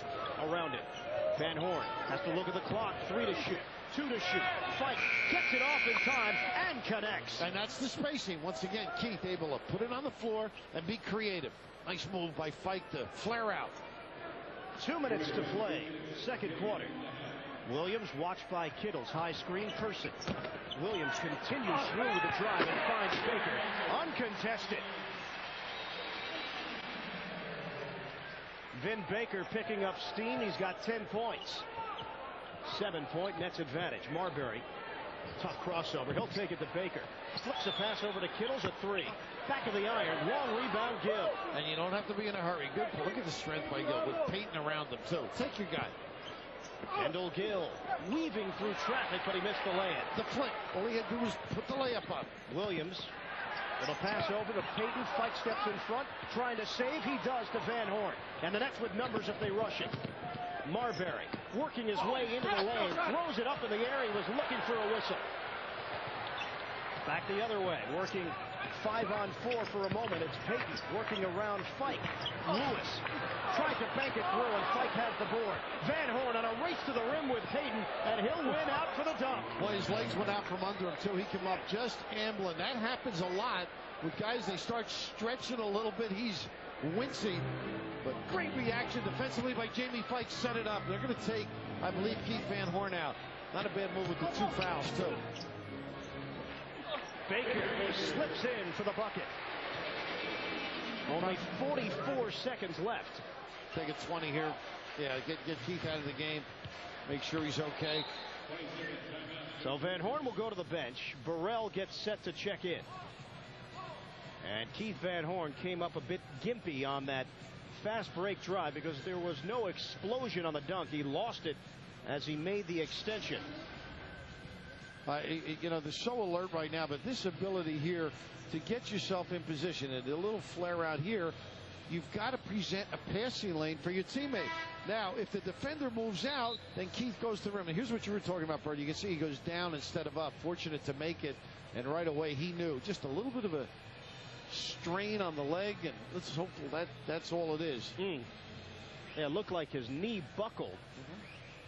around it. Van Horn has to look at the clock. 3 to shoot, 2 to shoot. Fike gets it off in time and connects. And that's the spacing. Once again, Keith able to put it on the floor and be creative. Nice move by Fike to flare out. 2 minutes to play, second quarter. Williams watched by Kittles. High screen, Person. Williams continues through with the drive and finds Baker. Uncontested. Vin Baker picking up steam. He's got 10 points. 7-point Nets advantage. Marbury. Tough crossover. He'll take it to Baker. Flips a pass over to Kittles. A 3. Back of the iron. Long rebound, Gill. And you don't have to be in a hurry. Good. Look at the strength by Gill with Payton around him, too. Take your guy. Kendall Gill weaving through traffic, but he missed the layup. The flick. All he had to do was put the layup up. Williams. It'll pass over to Payton. Fike steps in front, trying to save. He does to Van Horn. And the Nets with numbers if they rush it. Marbury working his way into the lane. Throws it up in the air. He was looking for a whistle. Back the other way. Working 5-on-4 for a moment. It's Payton working around Fike. Lewis tried to bank it through, and Fike has the board. Van Horn on a race to the rim with Payton, and he'll win out for the dunk. Well, his legs went out from under him, too. He came up just ambling. That happens a lot with guys. They start stretching a little bit. He's wincing, but great reaction defensively by Jamie Fike. Set it up. They're going to take, I believe, Keith Van Horn out. Not a bad move with the 2 fouls, too. Baker slips in for the bucket. Only 44 seconds left. Take a 20 here. Yeah, get Keith out of the game. Make sure he's okay. So Van Horn will go to the bench. Burrell gets set to check in. And Keith Van Horn came up a bit gimpy on that fast break drive because there was no explosion on the dunk. He lost it as he made the extension. You know, they're so alert right now, but this ability here to get yourself in position and a little flare out here, you've got to present a passing lane for your teammate. Now, if the defender moves out, then Keith goes to the rim. And here's what you were talking about, Bert. You can see he goes down instead of up. Fortunate to make it, and right away he knew. Just a little bit of a strain on the leg, and let's hope that's all it is. Yeah, it looked like his knee buckled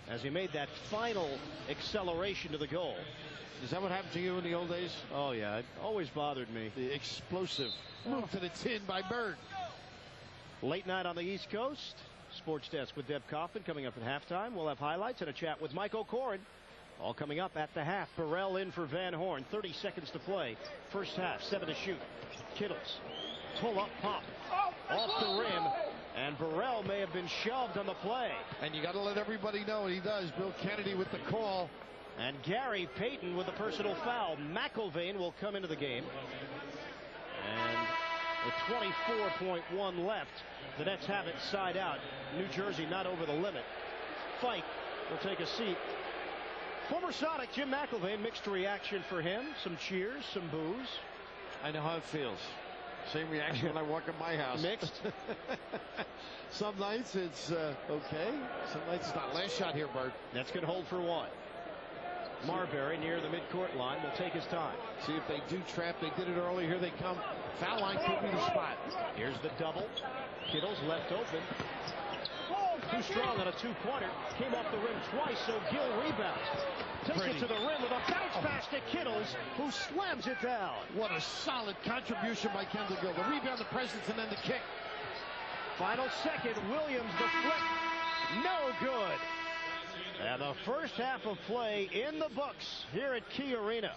as he made that final acceleration to the goal. Is that what happened to you in the old days? Oh, yeah. It always bothered me. The explosive move to the tin by Bird. Late night on the East Coast. Sports Desk with Deb Kaufman coming up at halftime. We'll have highlights and a chat with Mike O'Koren. All coming up at the half. Burrell in for Van Horn. 30 seconds to play. First half. 7 to shoot. Kittles. Pull up pop. Off the rim. And Burrell may have been shoved on the play. And you got to let everybody know, and he does. Bill Kennedy with the call. And Gary Payton with a personal foul. McIlvain will come into the game. And with 24.1 left, the Nets have it side out. New Jersey not over the limit. Fike will take a seat. Former Sonic Jim McIlvain, mixed reaction for him. Some cheers, some boos. I know how it feels. Same reaction when I walk in my house. Mixed. Some nights it's okay. Some nights it's not. Last shot here, Bert. Nets can hold for 1. Marbury near the midcourt line will take his time. See if they do trap. They did it earlier. Here they come. Foul line could be the spot. Here's the double. Kittles left open. Too strong on a 2-pointer. Came off the rim twice, so Gill rebounds. Takes it to the rim with a bounce pass pass to Kittles, who slams it down. What a solid contribution by Kendall Gill. The rebound, the presence, and then the kick. Final second, Williams, the flip, no good. And the first half of play in the books here at KeyArena.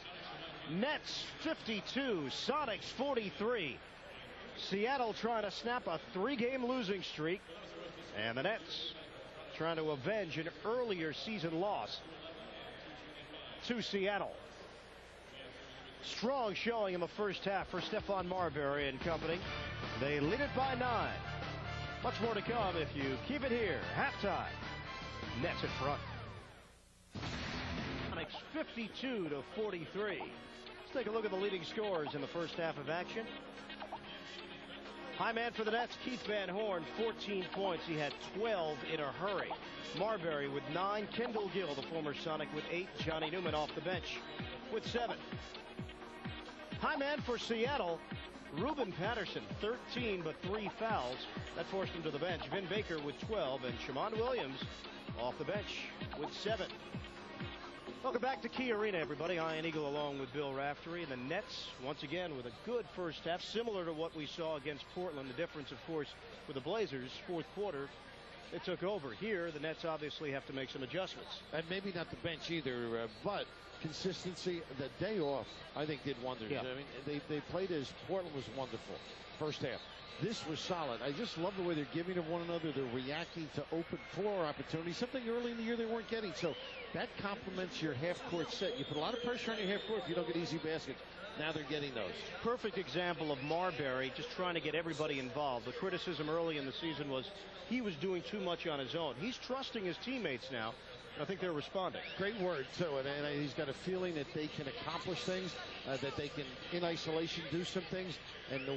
Nets 52, Sonics 43. Seattle trying to snap a 3-game losing streak, and the Nets trying to avenge an earlier season loss to Seattle. Strong showing in the first half for Stephon Marbury and company. They lead it by 9. Much more to come if you keep it here. Halftime. Nets in front. Sonics 52 to 43. Let's take a look at the leading scorers in the first half of action. High man for the Nets, Keith Van Horn, 14 points. He had 12 in a hurry. Marbury with 9. Kendall Gill, the former Sonic, with 8. Johnny Newman off the bench with 7. High man for Seattle, Ruben Patterson, 13 but 3 fouls. That forced him to the bench. Vin Baker with 12, and Shammond Williams off the bench with 7. Welcome back to KeyArena, everybody. Ian Eagle along with Bill Raftery. And the Nets, once again, with a good first half, similar to what we saw against Portland. The difference, of course, with the Blazers, fourth quarter, they took over. Here, the Nets obviously have to make some adjustments. And maybe not the bench either, but consistency. The day off, I think, did wonders. Yeah. I mean, they played as Portland was wonderful first half. This was solid. I just love the way they're giving to one another. They're reacting to open floor opportunities, something early in the year they weren't getting. So that complements your half-court set. You put a lot of pressure on your half-court if you don't get easy baskets. Now they're getting those. Perfect example of Marbury just trying to get everybody involved. The criticism early in the season was he was doing too much on his own. He's trusting his teammates now. I think they're responding. Great word, too. And he's got a feeling that they can accomplish things, that they can, in isolation, do some things. And the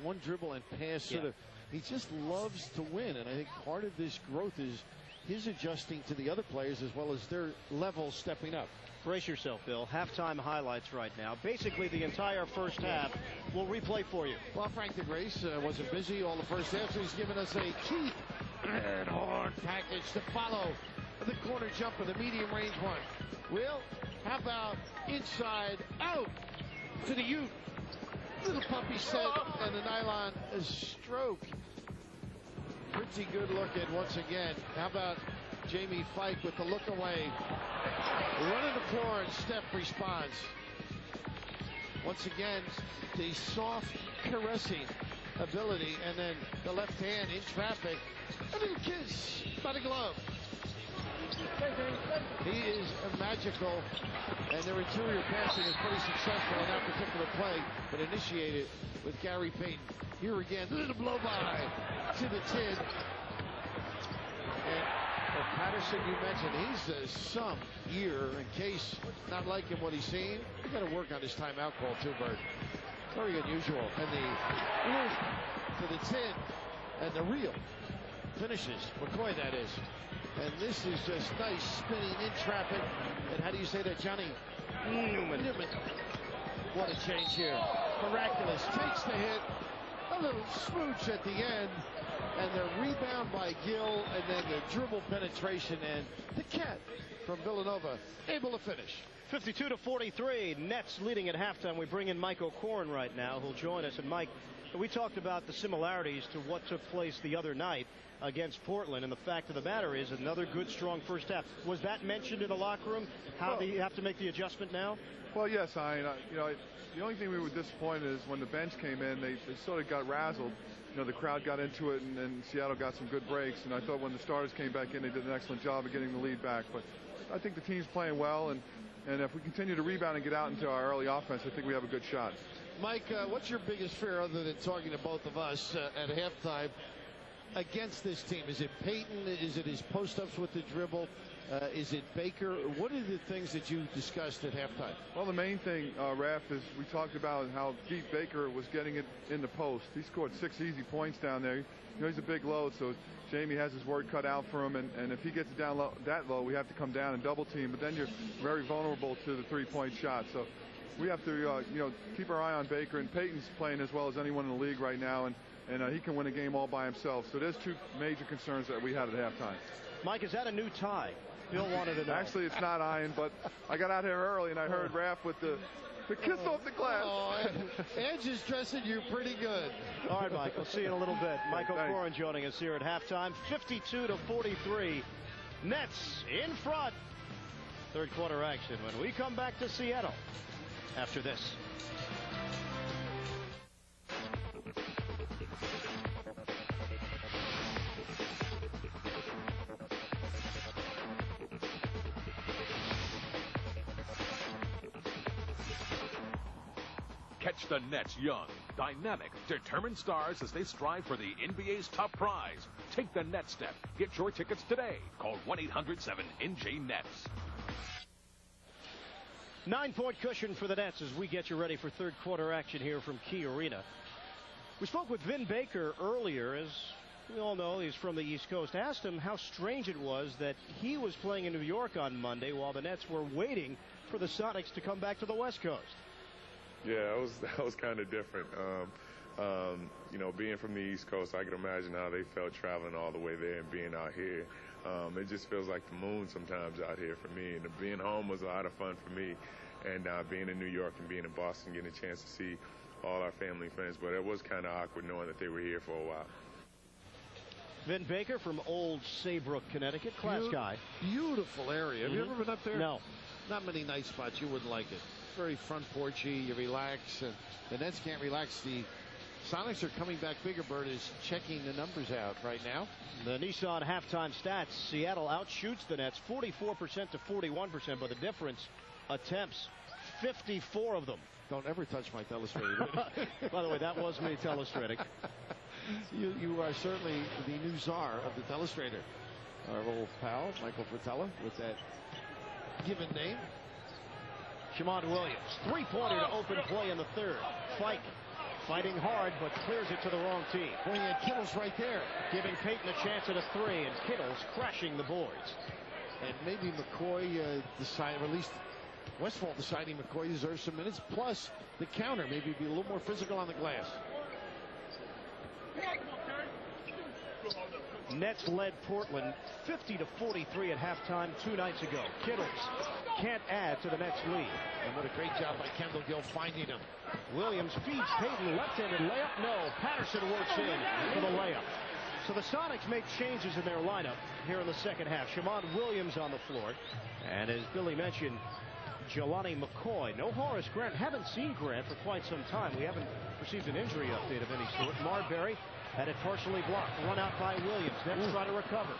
one dribble and pass sort of, he just loves to win. And I think part of this growth is his adjusting to the other players as well as their level stepping up. Brace yourself, Bill. Halftime highlights right now. Basically, the entire first half will replay for you. Well, Frank DeGrace wasn't busy all the first half, so he's given us a Keith and Horn package to follow. The corner jumper, the medium range one. Will, how about inside out to the Ute? Little puppy set and the nylon stroke. Pretty good looking once again. How about Jamie Fike with the look away? Running the floor and Steph responds. Once again, the soft caressing ability, and then the left hand in traffic. A little kiss by the glove. He is magical, and their interior passing is pretty successful in that particular play, but initiated with Gary Payton. Here again, little blow by to the 10. And Patterson, you mentioned, he's some year in case not liking what he's seen. You got to work on his timeout call too, Bird. Very unusual. And the loop to the 10, and the reel finishes. McCoy, that is. And this is just nice spinning in traffic. And how do you say that, Johnny? Newman. What a change here. Miraculous. Takes the hit. A little smooch at the end. And the rebound by Gill. And then the dribble penetration. And the cat from Villanova able to finish. 52 to 43. Nets leading at halftime. We bring in Mike O'Korn right now, who'll join us. And Mike, we talked about the similarities to what took place the other night against Portland, and the fact of the matter is another good, strong first half. Was that mentioned in the locker room? How do you have to make the adjustment now? Well, yes, the only thing we were disappointed is when the bench came in, they sort of got razzled. The crowd got into it, and Seattle got some good breaks. And I thought when the starters came back in, they did an excellent job of getting the lead back. But I think the team's playing well, and if we continue to rebound and get out into our early offense, I think we have a good shot. Mike, what's your biggest fear, other than talking to both of us at halftime, against this team? Is it Payton? Is it his post-ups with the dribble? Is it Baker? What are the things that you discussed at halftime? Well, the main thing, Raf, is we talked about how deep Baker was getting it in the post. He scored 6 easy points down there. He's a big load, so Jamie has his work cut out for him, and if he gets it down that low, we have to come down and double team, but then you're very vulnerable to the three-point shot. So we have to keep our eye on Baker, and Payton's playing as well as anyone in the league right now, and he can win a game all by himself. So there's 2 major concerns that we had at halftime. Mike, is that a new tie? Bill wanted to know. Actually, it's not iron, but I got out here early and I heard Raph with the kiss off the glass. Oh, Edge is dressing you pretty good. All right, Mike, we'll see you in a little bit. Michael Corin joining us here at halftime. 52-43. Nets in front. Third quarter action when we come back to Seattle after this. Catch the Nets young, dynamic, determined stars as they strive for the NBA's top prize. Take the Net step. Get your tickets today. Call 1-800-7-NJ-NETS. 9-point cushion for the Nets as we get you ready for third quarter action here from KeyArena. We spoke with Vin Baker earlier. As we all know, he's from the East Coast. Asked him how strange it was that he was playing in New York on Monday while the Nets were waiting for the Sonics to come back to the West Coast. Yeah, that was kind of different. You know, being from the East Coast, I can imagine how they felt traveling all the way there and being out here. It just feels like the moon sometimes out here for me. And being home was a lot of fun for me. And being in New York and being in Boston, getting a chance to see all our family and friends. But it was kind of awkward knowing that they were here for a while. Vin Baker from Old Saybrook, Connecticut. Class guy. Beautiful area. Have you ever been up there? No. Not many nice spots. You wouldn't like it. Very front porchy. You relax. And the Nets can't relax. The Sonics are coming back bigger. Bird is checking the numbers out right now. The Nissan halftime stats. Seattle outshoots the Nets 44% to 41%, but the difference attempts 54 of them. Don't ever touch my telestrator. By the way, that was me telestrating. You are certainly the new czar of the telestrator. Our old pal, Michael Fratello, with that given name. Shimon Williams, three-pointer to open play in the third. Fike fighting hard, but clears it to the wrong team. Boy, you had Kittles right there. Giving Payton a chance at a three, and Kittles crashing the boards. And maybe McCoy decided, or at least Westphal deciding McCoy deserves some minutes, plus the counter, maybe be a little more physical on the glass. Nets led Portland 50-43 at halftime 2 nights ago. Kittles can't add to the Nets lead. And what a great job by Kendall Gill finding him. Williams feeds Payton, left-handed layup. No, Patterson works in for the layup. So the Sonics make changes in their lineup here in the second half. Shimon Williams on the floor. And as Billy mentioned, Jelani McCoy. No Horace Grant. Haven't seen Grant for quite some time. We haven't received an injury update of any sort. Marbury had it partially blocked. Run out by Williams. Then try to recover.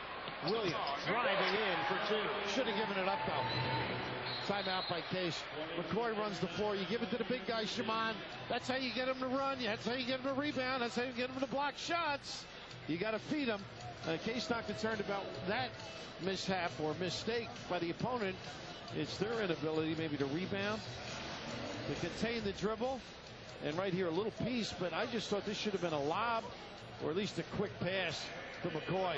Williams driving in for two. Should have given it up, though. Timeout by Case. McCoy runs the floor. You give it to the big guy, Shimon. That's how you get him to run. That's how you get him to rebound. That's how you get him to block shots. You got to feed him. Case not concerned about that mishap or mistake by the opponent. It's their inability maybe to rebound, to contain the dribble. And right here, a little piece, but I just thought this should have been a lob or at least a quick pass to McCoy.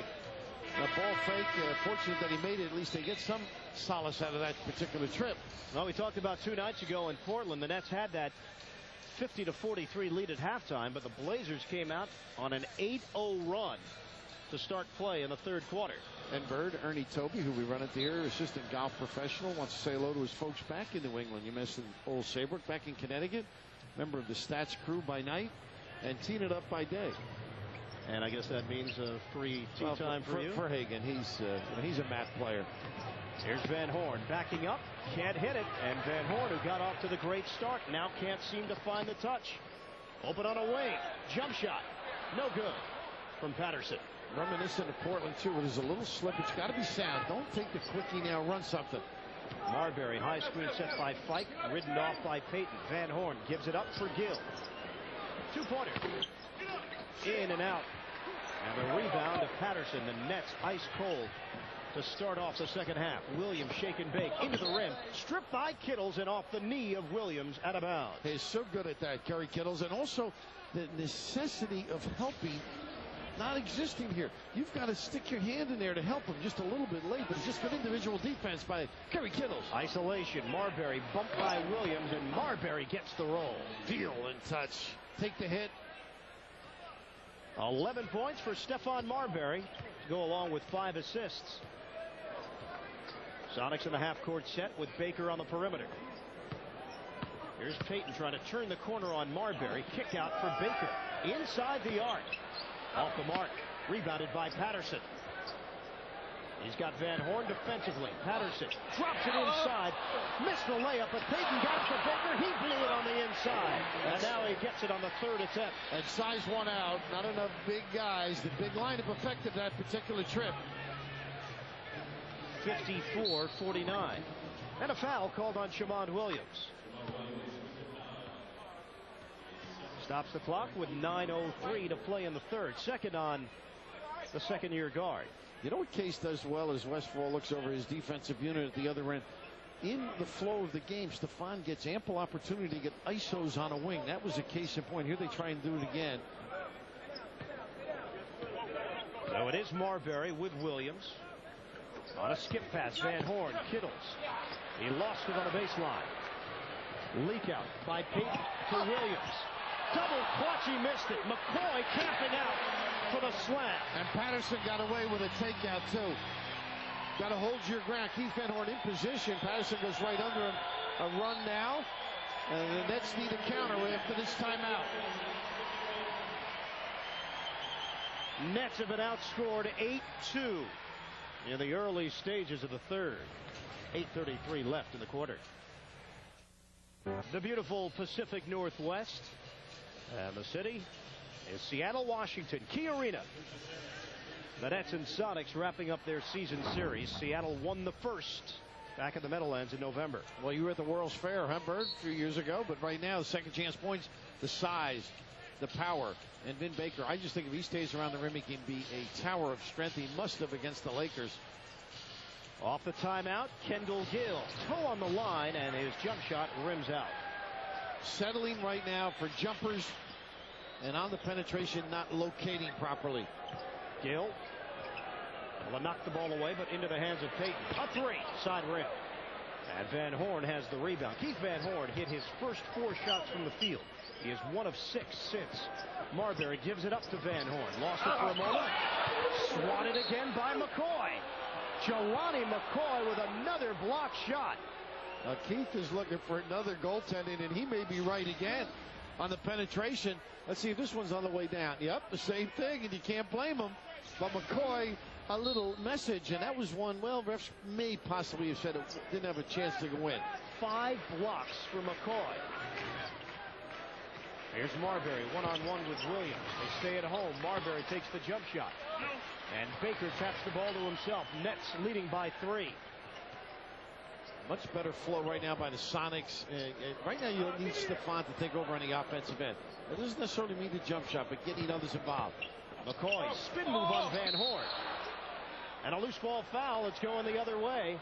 A ball fake. Fortunate that he made it. At least they get some solace out of that particular trip. Well, we talked about 2 nights ago in Portland. The Nets had that 50-43 lead at halftime, but the Blazers came out on an 8-0 run to start play in the third quarter. And Bird, Ernie Toby, who we run into here, assistant golf professional, wants to say hello to his folks back in New England. You mentioned Old Saybrook back in Connecticut, member of the Stats crew by night, and teeing it up by day. And I guess that means a free tee time for you. For Hagen, he's a math player. Here's Van Horn backing up, can't hit it, and Van Horn, who got off to the great start, now can't seem to find the touch. Open on a wing, jump shot, no good from Patterson. Reminiscent of Portland too, where there's a little slippage. Got to be sound. Don't take the quickie now. Run something. Marbury, high screen set by Fike, ridden off by Payton. Van Horn gives it up for Gill. 2-pointer. In and out. And the rebound of Patterson. The Nets ice cold to start off the second half. Williams shake and bake into the rim. Stripped by Kittles and off the knee of Williams out of bounds. He's so good at that, Kerry Kittles. And also the necessity of helping not existing here. You've got to stick your hand in there to help him just a little bit late, but it's just good individual defense by Kerry Kittles. Isolation. Marbury bumped by Williams, and Marbury gets the roll. Feel and touch. Take the hit. 11 points for Stephon Marbury to go along with 5 assists. Sonics in the half-court set with Baker on the perimeter. Here's Payton trying to turn the corner on Marbury. Kick out for Baker. Inside the arc. Off the mark. Rebounded by Patterson. He's got Van Horn defensively. Patterson drops it inside. Missed the layup, but Payton got it for Baker. He blew it on the inside. And now he gets it on the third attempt. And size one out. Not enough big guys. The big lineup affected that particular trip. 54-49. And a foul called on Shamond Williams. Stops the clock with 9:03 to play in the third. Second on the second-year guard. You know what Case does well is Westfall looks over his defensive unit at the other end. In the flow of the game, Stephon gets ample opportunity to get ISOs on a wing. That was a case in point. Here they try and do it again. So it is Marbury with Williams. On a skip pass, Van Horn, Kittles. He lost it on the baseline. Leak out by Payton to Williams. Double clutch, he missed it. McCoy camping out for the slam. And Patterson got away with a takeout, too. Got to hold your ground. Keith Van Horn in position. Patterson goes right under him. A run now. And the Nets need a counter after this timeout. Nets have been outscored 8-2 in the early stages of the third. 8:33 left in the quarter. The beautiful Pacific Northwest. And the city is Seattle, Washington. KeyArena. The Nets and Sonics wrapping up their season series. Seattle won the first back at the Meadowlands in November. Well, you were at the World's Fair, huh, Bird, a few years ago. But right now, the second chance points, the size, the power. And Vin Baker, I just think if he stays around the rim, he can be a tower of strength. He must have against the Lakers. Off the timeout, Kendall Gill. Toe on the line, and his jump shot rims out. Settling right now for jumpers, and on the penetration, not locating properly. Gill will knock the ball away, but into the hands of Payton. A three, side rim. And Van Horn has the rebound. Keith Van Horn hit his first 4 shots from the field. He is 1 of 6 since. Marbury gives it up to Van Horn. Lost it for a moment. Swatted again by McCoy. Jelani McCoy with another block shot. Keith is looking for another goaltending, and he may be right again on the penetration. Let's see if this one's on the way down. Yep, the same thing, and you can't blame him. But McCoy, a little message, and that was one, well, refs may possibly have said it didn't have a chance to win. 5 blocks for McCoy. Here's Marbury, one-on-one with Williams. They stay at home. Marbury takes the jump shot. And Baker taps the ball to himself. Nets leading by 3. Much better flow right now by the Sonics. Right now, you don't need Stephon to take over on the offensive end. It doesn't necessarily mean the jump shot, but getting others involved. McCoy, spin move on Van Horn. And a loose ball foul. It's going the other way.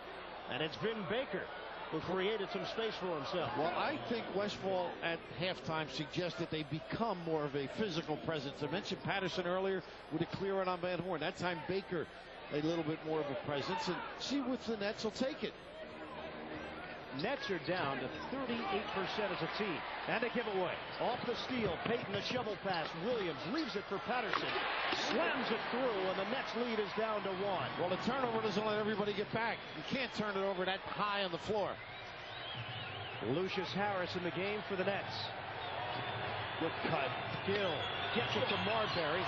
And it's Vin Baker who created some space for himself. Well, I think Westfall at halftime suggested they become more of a physical presence. I mentioned Patterson earlier with a clear run on Van Horn. That time Baker a little bit more of a presence, and see what the Nets will take it. Nets are down to 38% as a team. And a giveaway. Off the steal. Payton a shovel pass. Williams leaves it for Patterson. Slams it through, and the Nets lead is down to 1. Well, the turnover doesn't let everybody get back. You can't turn it over that high on the floor. Lucius Harris in the game for the Nets. Good cut. Gill gets it to Marbury.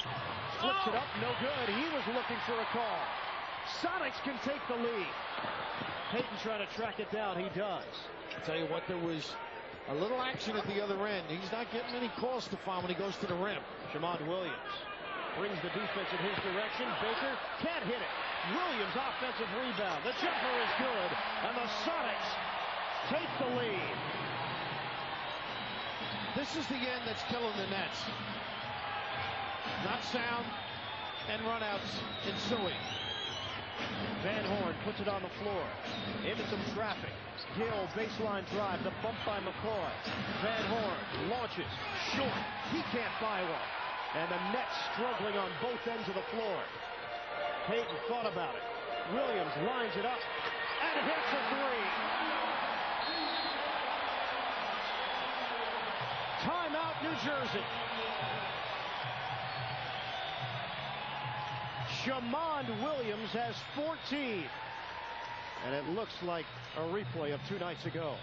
Flips it up. No good. He was looking for a call. Sonics can take the lead. Payton trying to track it down. He does. I'll tell you what, there was a little action at the other end. He's not getting many calls, Stephon, when he goes to the rim. Shamond Williams brings the defense in his direction. Baker can't hit it. Williams offensive rebound. The jumper is good, and the Sonics take the lead. This is the end that's killing the Nets. Not sound and runouts ensuing. Van Horn puts it on the floor. Into some traffic. Gill, baseline drive. The bump by McCoy. Van Horn launches. Short. He can't buy one. And the Nets struggling on both ends of the floor. Payton thought about it. Williams lines it up and hits a 3. Timeout, New Jersey. Shamond Williams has 14. And it looks like a replay of 2 nights ago.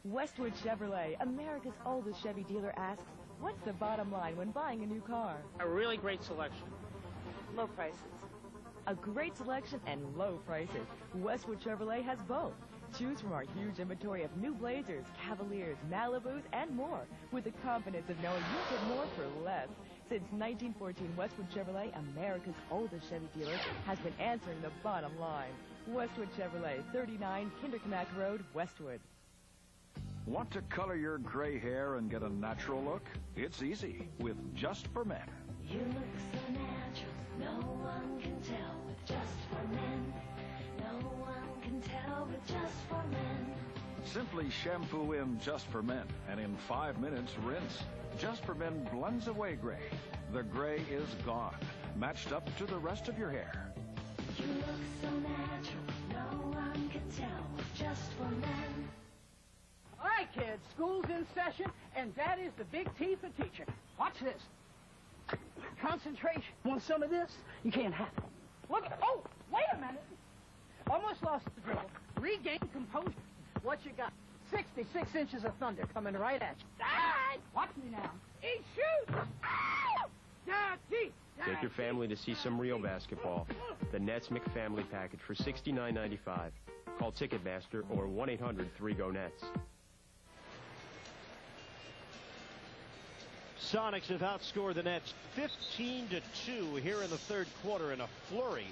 Westwood Chevrolet, America's oldest Chevy dealer, asks, what's the bottom line when buying a new car? A really great selection. Low prices. A great selection and low prices. Westwood Chevrolet has both. Choose from our huge inventory of new Blazers, Cavaliers, Malibus, and more, with the confidence of knowing you'll get more for less. Since 1914, Westwood Chevrolet, America's oldest Chevy dealer, has been answering the bottom line. Westwood Chevrolet, 39 Kinderknack Road, Westwood. Want to color your gray hair and get a natural look? It's easy with Just for Men. You look so natural, no one can tell with Just for Men. No one can tell with Just for Men. Simply shampoo in Just for Men, and in 5 minutes, rinse. Just for Men blends away gray. The gray is gone, matched up to the rest of your hair. You look so natural, no one can tell with Just for Men. All right, kids, school's in session, and that is the big T for teacher. Watch this. Concentration. Want some of this? You can't have it. Look at, oh, wait a minute. Almost lost the dribble. Regain composure. What you got? 66 inches of thunder coming right at you. Ah! Watch me now. He shoots. Ah! Daddy. Take your family to see some real basketball. The Nets McFamily Package for $69.95. Call Ticketmaster or 1-800-3GO-NETS. Sonics have outscored the Nets 15-2 here in the third quarter in a flurry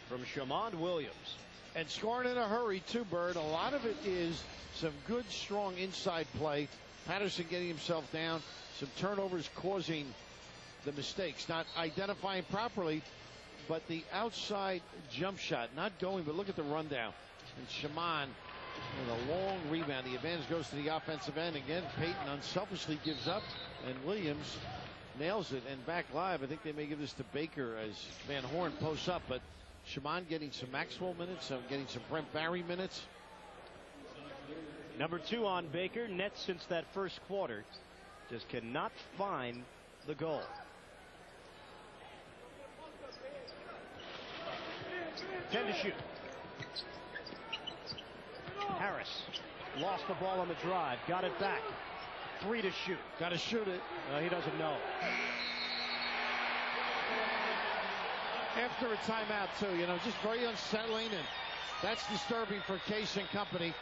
from Shamond Williams. And scoring in a hurry, too, Bird. A lot of it is some good, strong inside play. Patterson getting himself down. Some turnovers causing the mistakes. Not identifying properly, but the outside jump shot. Not going, but look at the rundown. And Shamond with a long rebound. The advantage goes to the offensive end. Again, Payton unselfishly gives up, and Williams nails it. And back live, I think they may give this to Baker as Van Horn posts up, but Shamond getting some Maxwell minutes, getting some Brent Barry minutes. Number 2 on Baker. Nets since that first quarter just cannot find the goal. 10 to shoot. Harris lost the ball on the drive, got it back. 3 to shoot. Got to shoot it. He doesn't know. After a timeout, too, just very unsettling, and that's disturbing for Case and company.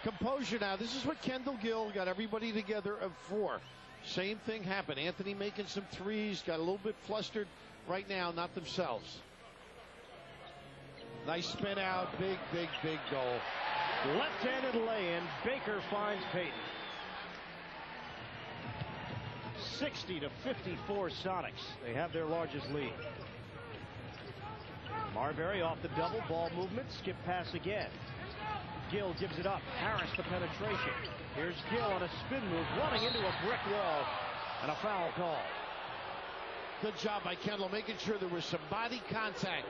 Composure now. This is what Kendall Gill got everybody together for. Same thing happened. Anthony making some threes, got a little bit flustered right now, not themselves. Nice spin out, big goal. Left-handed lay-in. Baker finds Payton. 60-54 Sonics. They have their largest lead. Marbury off the double, ball movement, skip pass again. Gill gives it up. Harris the penetration. Here's Gill on a spin move, running into a brick wall, and a foul call. Good job by Kendall, making sure there was some body contact.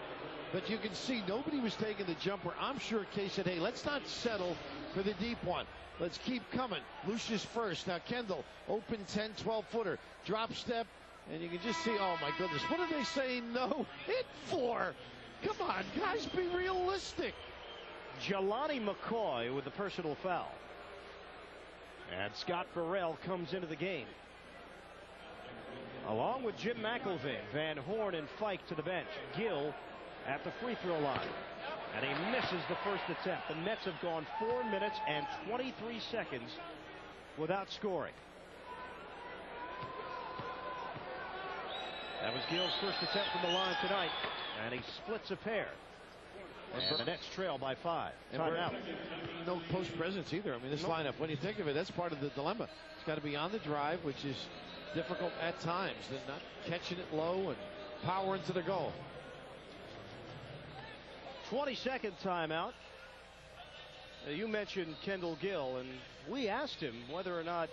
But you can see nobody was taking the jumper. I'm sure Case said, hey, let's not settle for the deep one. Let's keep coming. Lucius first. Now Kendall, open 10, 12-footer. Drop step, and you can just see, oh, my goodness. What are they saying no hit for? Come on, guys, be realistic. Jelani McCoy with the personal foul. And Scott Burrell comes into the game. Along with Jim McElvain, Van Horn and Fike to the bench. Gill at the free throw line. And he misses the first attempt. The Nets have gone 4 minutes and 23 seconds without scoring. That was Gill's first attempt from the line tonight. And he splits a pair. And the Nets trail by 5. Timeout. No post presence either. I mean, this lineup, when you think of it, that's part of the dilemma. It's got to be on the drive, which is difficult at times. They're not catching it low and power into the goal. 22nd timeout. You mentioned Kendall Gill, and we asked him whether or not